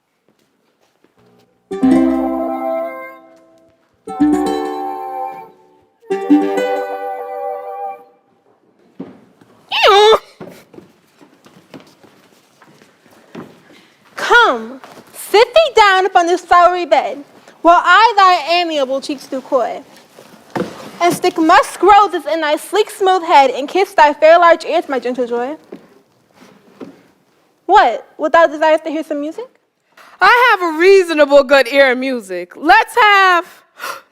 Come, sit thee down upon this flowery bed, while I thy amiable cheeks do coy, and stick musk roses in thy sleek smooth head, and kiss thy fair large ears, my gentle joy. What, wilt thou desire to hear some music?
I have a reasonable good ear of music. Let's have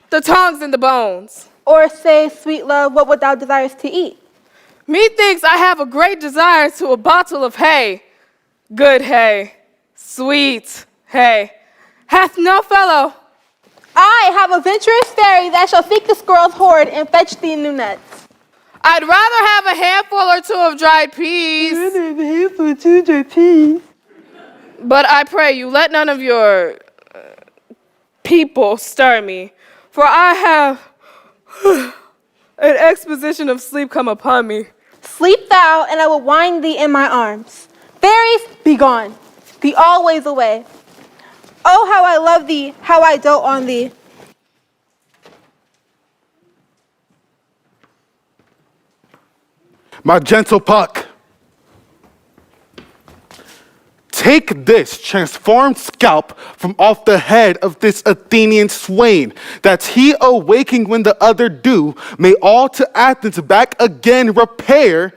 the tongues and the bones.
Or say, sweet love, what wilt thou desire to eat?
Methinks I have a great desire to a bottle of hay. Good hay, sweet hay. Hath no fellow.
I have a venturous fairy that shall seek the squirrel's hoard and fetch thee new nuts.
I'd rather have a handful or 2 of dried peas. But I pray you, let none of your people stir me, for I have an exposition of sleep come upon me.
Sleep thou, and I will wind thee in my arms. Fairies, be gone. Be always away. Oh, how I love thee, how I dote on thee.
My gentle Puck, take this transformed scalp from off the head of this Athenian swain, that he awaking when the other do, may all to Athens back again repair,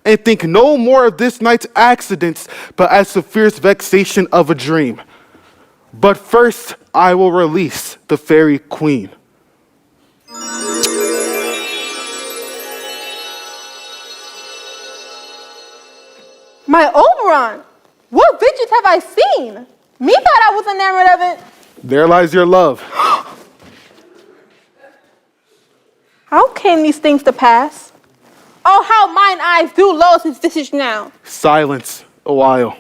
and think no more of this night's accidents, but as the fierce vexation of a dream. But first I will release the fairy queen.
My Oberon, what visions have I seen? Methought I was enamored of it.
There lies your love.
How came these things to pass? Oh, how mine eyes do loathe his visage now.
Silence a while.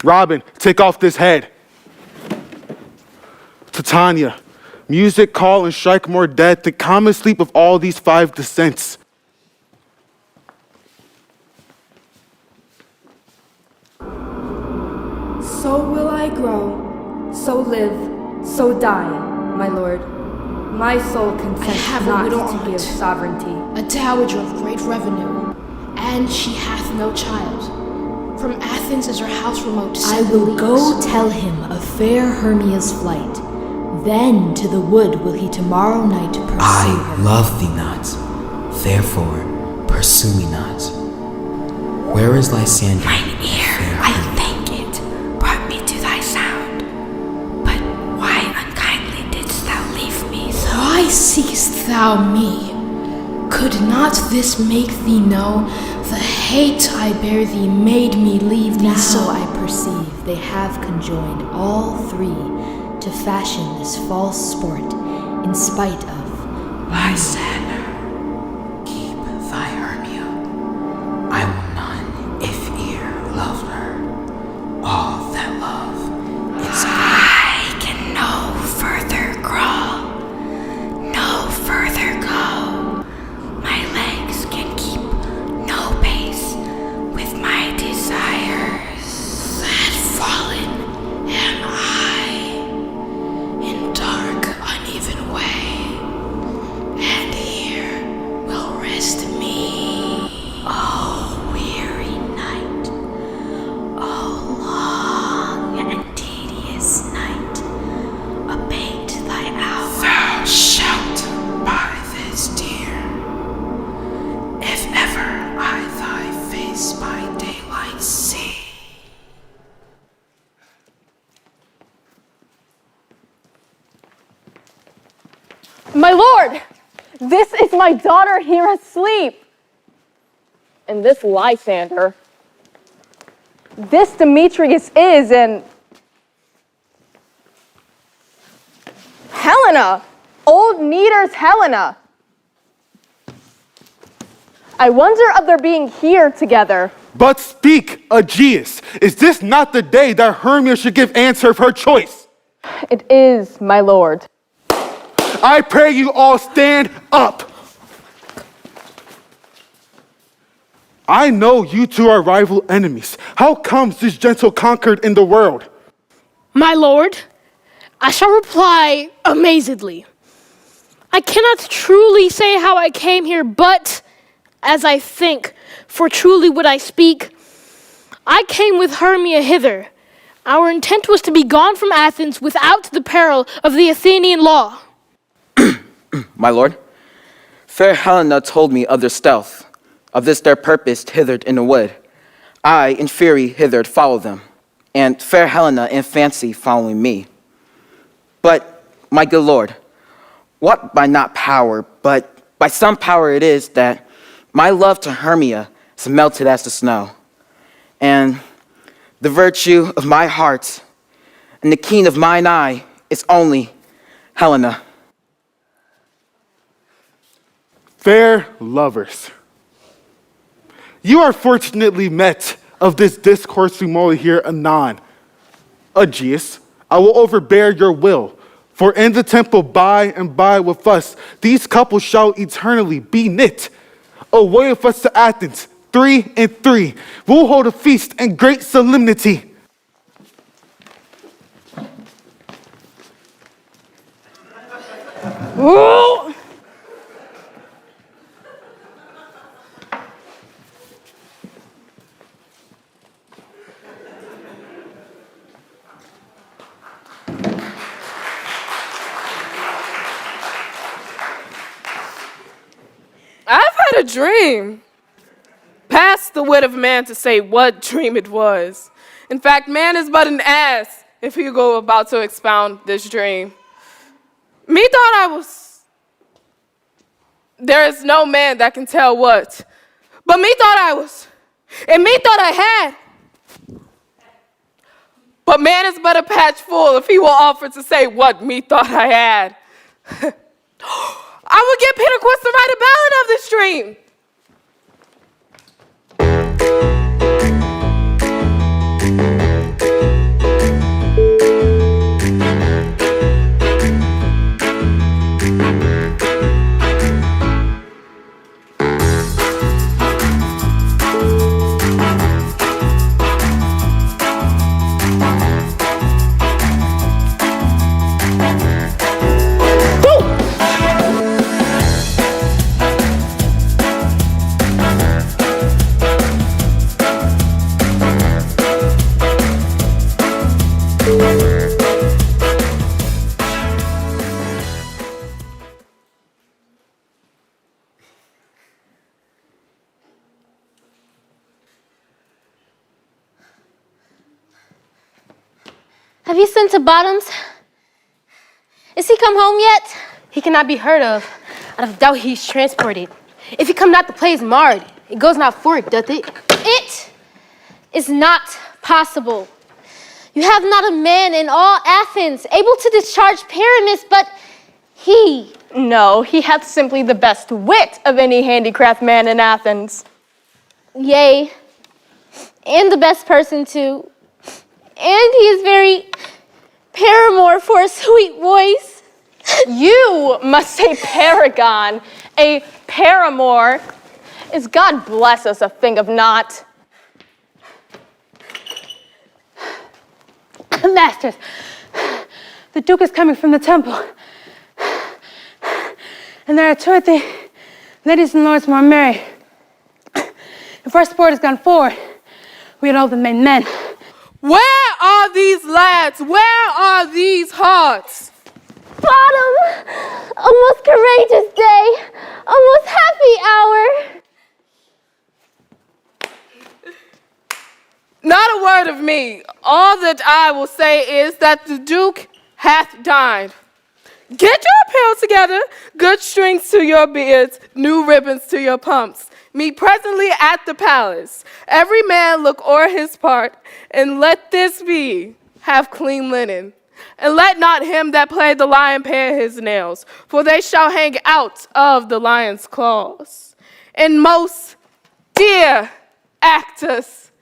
Robin, take off this head. Titania, music call and strike more dead than common sleep of all these 5 descents.
So will I grow, so live, so die, my lord. My soul consents not to give sovereignty.
A dowager of great revenue, and she hath no child. From Athens is her house remote.
I will go tell him of fair Hermia's flight. Then to the wood will he tomorrow night pursue her.
I love thee not, therefore pursue me not. Where is Lysander?
Mine ear, I thank it, brought me to thy sound. But why unkindly didst thou leave me so?
Why seek'st thou me? Could not this make thee know the hate I bear thee made me leave thee
now
so?
I perceive they have conjoined all 3 to fashion this false sport in spite of
Lysander, keep thy Hermia. I will none, if e'er loved her. All that love is
I can no further crawl.
This is my daughter here asleep. And this Lysander, this Demetrius is, and Helena, old Neater's Helena. I wonder of their being here together.
But speak, Aegeus, is this not the day that Hermia should give answer of her choice?
It is, my lord.
I pray you all stand up. I know you two are rival enemies. How comes this gentle conquered in the world?
My lord, I shall reply amazedly. I cannot truly say how I came here, but as I think, for truly would I speak, I came with Hermia hither. Our intent was to be gone from Athens without the peril of the Athenian law.
My lord, fair Helena told me of their stealth, of this their purpose hithered in the wood. I, in fury, hithered followed them, and fair Helena in fancy following me. But, my good lord, what by not power, but by some power it is that my love to Hermia is melted as the snow, and the virtue of my heart and the keen of mine eye is only Helena.
Fair lovers, you are fortunately met of this discourse we will hear anon. Aegeus, I will overbear your will, for in the temple by and by with us, these couples shall eternally be knit. Away with us to Athens, 3 and 3. We'll hold a feast in great solemnity.
Whoa!
I've had a dream. Past the wit of man to say what dream it was. In fact, man is but an ass if he go about to expound this dream. Me thought I was. There is no man that can tell what. But me thought I was. And me thought I had. But man is but a patch full if he will offer to say what me thought I had. I will get Peter Quist to write a ballad of this dream.
Have you sent to Bottoms? Is he come home yet?
He cannot be heard of. Out of doubt he's transported. If he come not, the play is marred. It goes not forth, doth it?
It is not possible. You have not a man in all Athens able to discharge Pyramus, but he.
No, he hath simply the best wit of any handicraft man in Athens.
Yea, and the best person too. And he is very paramour for a sweet voice.
You must say paragon. A paramour is, God bless us, a thing of naught.
Masters, the Duke is coming from the temple. And there are 2 or 3 ladies and lords more merry. If our sport has gone forward, we had all been made men.
Where are these lads? Where are these hearts?
Bottom, a most courageous day, a most happy hour.
Not a word of me. All that I will say is that the Duke hath dined. Get your apparel together, good strings to your beards, new ribbons to your pumps. Meet presently at the palace. Every man look o'er his part, and let this be, have clean linen. And let not him that played the lion pare his nails, for they shall hang out of the lion's claws. And most dear actors,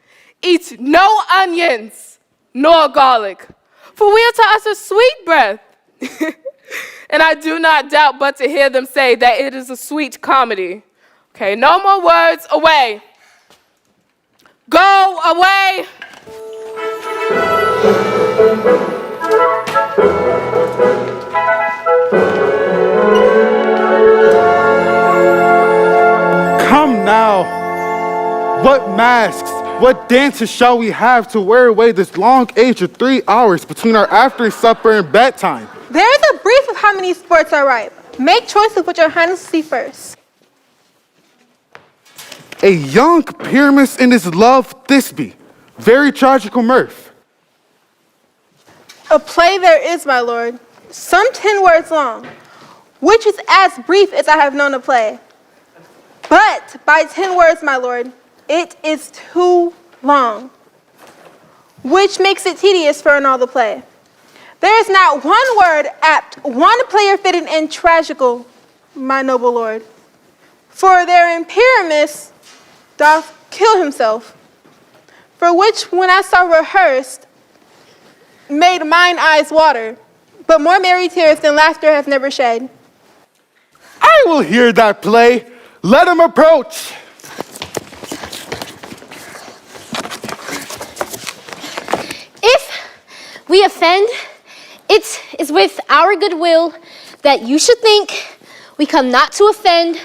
eat no onions nor garlic, for we are to us a sweet breath. And I do not doubt but to hear them say that it is a sweet comedy. Okay, no more words. Away. Go away.
Come now. What masks, what dances shall we have to wear away this long age of 3 hours between our after supper and bedtime?
There is a brief of how many sports are ripe. Make choice of what your highness see first.
A young Pyramus in his love Thisbe, very tragical mirth.
A play there is, my lord, some 10 words long, which is as brief as I have known a play. But by 10 words, my lord, it is too long, which makes it tedious for an all the play. There is not one word apt, one player fitting and tragical, my noble lord. For therein Pyramus doth kill himself, for which when I saw rehearsed, made mine eyes water, but more merry tears than laughter hath never shed.
I will hear that play. Let him approach.
If we offend, it is with our goodwill that you should think we come not to offend,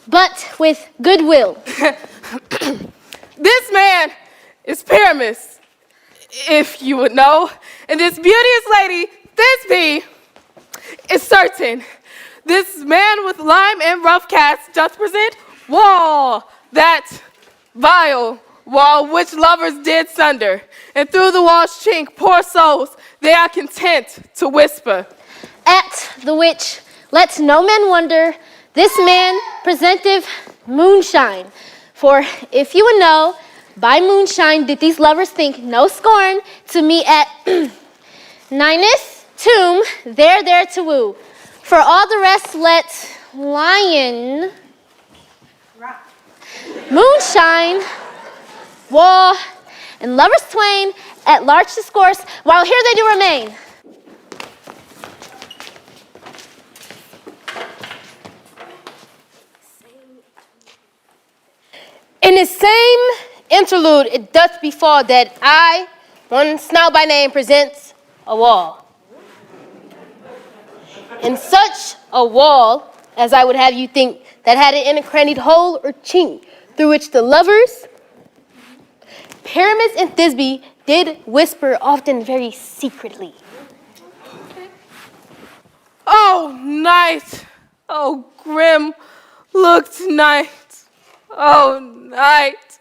but with goodwill.
This man is Pyramus, if you would know. And this beauteous lady, Thisbe, is certain. This man with lime and rough cast doth present wall, that vile wall which lovers did sunder. And through the wall's chink, poor souls, they are content to whisper.
At the which, let no man wonder, this man presenteth moonshine. For if you would know, by moonshine did these lovers think no scorn to meet at Ninus' tomb, there to woo. For all the rest let lion, moonshine, wall, and lovers twain at large discourse, while here they do remain.
In the same interlude, it doth befall that I, one Snout by name, presents a wall. In such a wall, as I would have you think, that had it in a crannied hole or chink, through which the lovers, Pyramus and Thisbe, did whisper often very secretly.
Oh, night. Oh, grim looked night. Oh, night.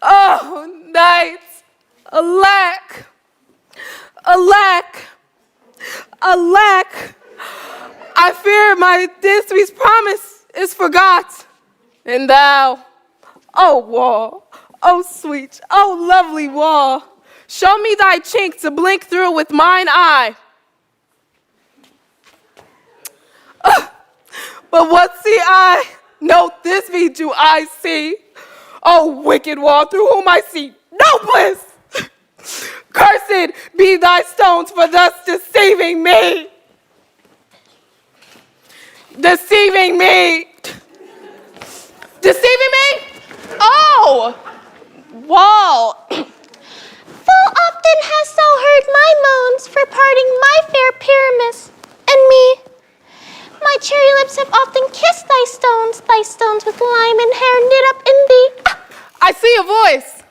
Oh, night. Alack. Alack. Alack. I fear my Thisbe's promise is forgot. And thou, oh wall, oh sweet, oh lovely wall, show me thy chink to blink through with mine eye. But what see I? No Thisbe do I see. Oh wicked wall, through whom I see no bliss. Cursed be thy stones for thus deceiving me. Deceiving me. Deceiving me? Oh! Wall.
Full often hast thou heard my moans for parting my fair Pyramus and me. My cherry lips have often kissed thy stones with lime and hair knit up in thee.
I see a voice.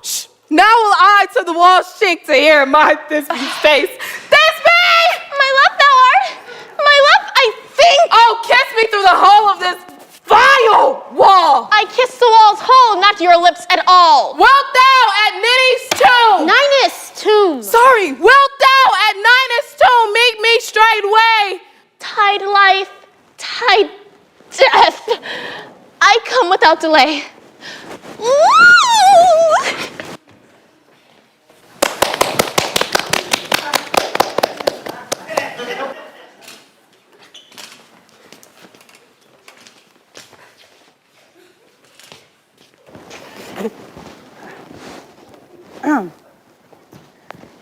Shh. Now will I to the wall shake to hear my Thisbe's face. Thisbe!
My love thou art. My love, I think.
Oh, kiss me through the hole of this vile wall.
I kiss the wall's hole, not your lips at all.
Wilt thou at Ninny's tomb?
Ninus' tomb.
Sorry, wilt thou at Ninus' tomb meet me straightway?
death. I come without delay.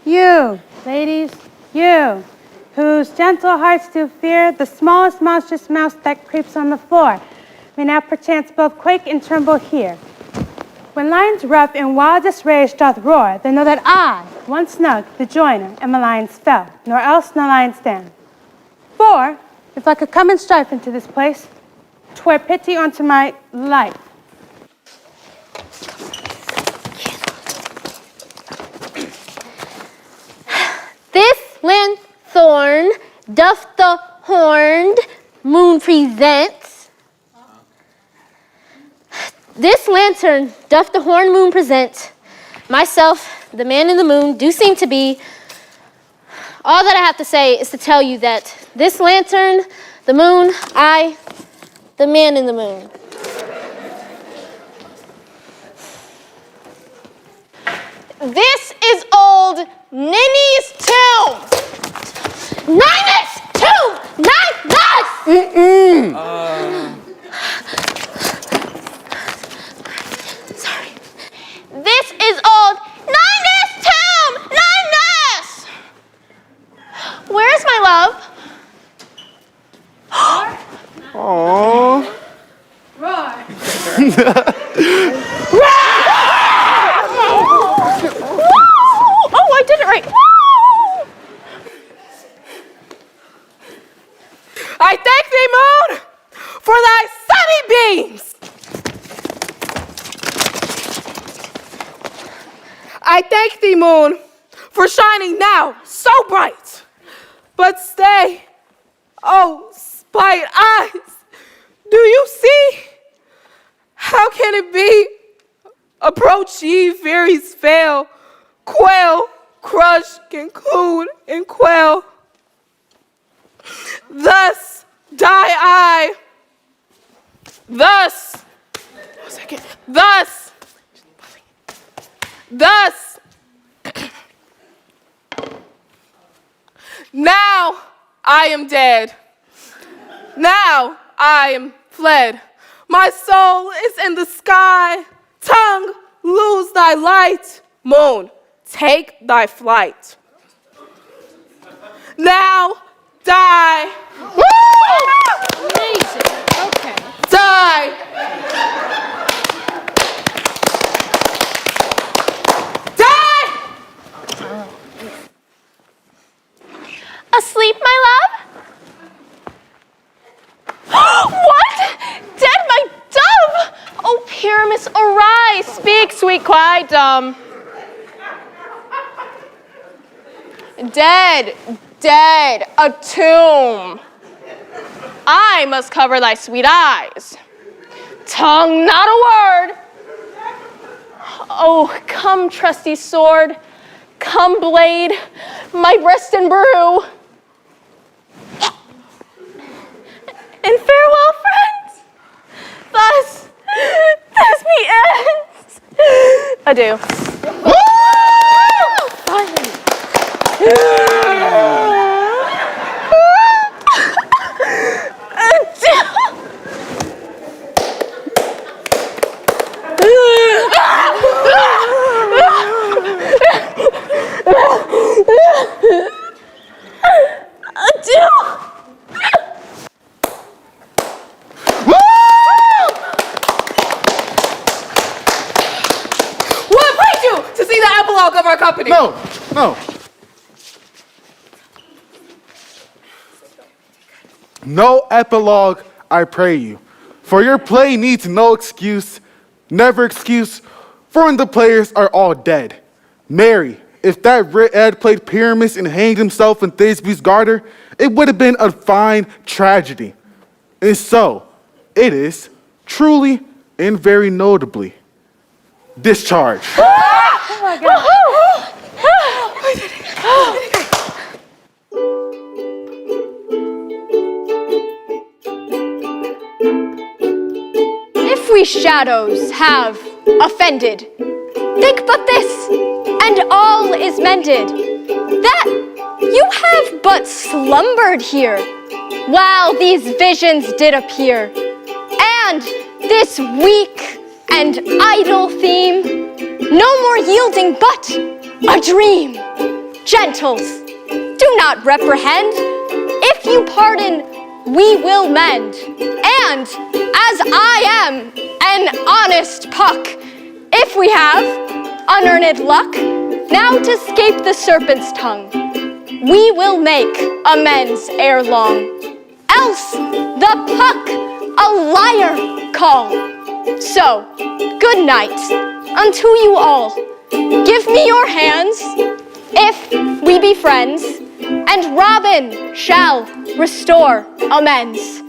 You, ladies, you, whose gentle hearts do fear the smallest monstrous mouse that creeps on the floor, may now perchance both quake and tremble here. When lions rough in wildest rage doth roar, then know that I, once snug, the joiner, am a lion's fell, nor else no lion stand. For, if I could come in strife into this place, 'twere pity unto my life.
This lanthorn doth the horned moon presents. This lantern doth the horned moon present. Myself, the man in the moon, do seem to be. All that I have to say is to tell you that this lantern, the moon, I, the man in the moon. This is old Ninny's tomb. Ninny's tomb! Ninny's! Sorry. This is old Ninny's tomb! Ninny's! Where's my love?
Aww.
Oh, I did it right.
I thank thee, moon, for thy sunny beams. I thank thee, moon, for shining now so bright. But stay, oh, spite eyes, do you see? How can it be? Approach ye fairies fail, quail, crush, conclude, and quail. Thus die I. Thus. Now I am dead. Now I am fled. My soul is in the sky. Tongue, lose thy light. Moon, take thy flight. Now die.
Woo! Amazing. Okay.
Die. Die.
Asleep, my love? What? Dead, my dove! Oh, Pyramus, arise! Speak, sweet quietum. Dead, dead, a tomb. I must cover thy sweet eyes. Tongue, not a word. Oh, come, trusty sword. Come, blade, my breast and brew. And farewell, friends. Thus me ends. Adieu.
What brings you to see the epilogue of our company?
No. No epilogue, I pray you. For your play needs no excuse, never excuse, for when the players are all dead. Mary, if that Ed played Pyramus and hanged himself in Thisbe's garter, it would have been a fine tragedy. And so, it is, truly and very notably, discharged.
Oh my God.
we shadows have offended, think but this, and all is mended, that you have but slumbered here, while these visions did appear, and this weak and idle theme, no more yielding but a dream. Gentles, do not reprehend. If you pardon, we will mend. And as I am an honest puck, if we have unearned luck, now to scape the serpent's tongue, we will make amends ere long. Else the puck a liar call. So, good night unto you all. Give me your hands, if we be friends, and Robin shall restore amends.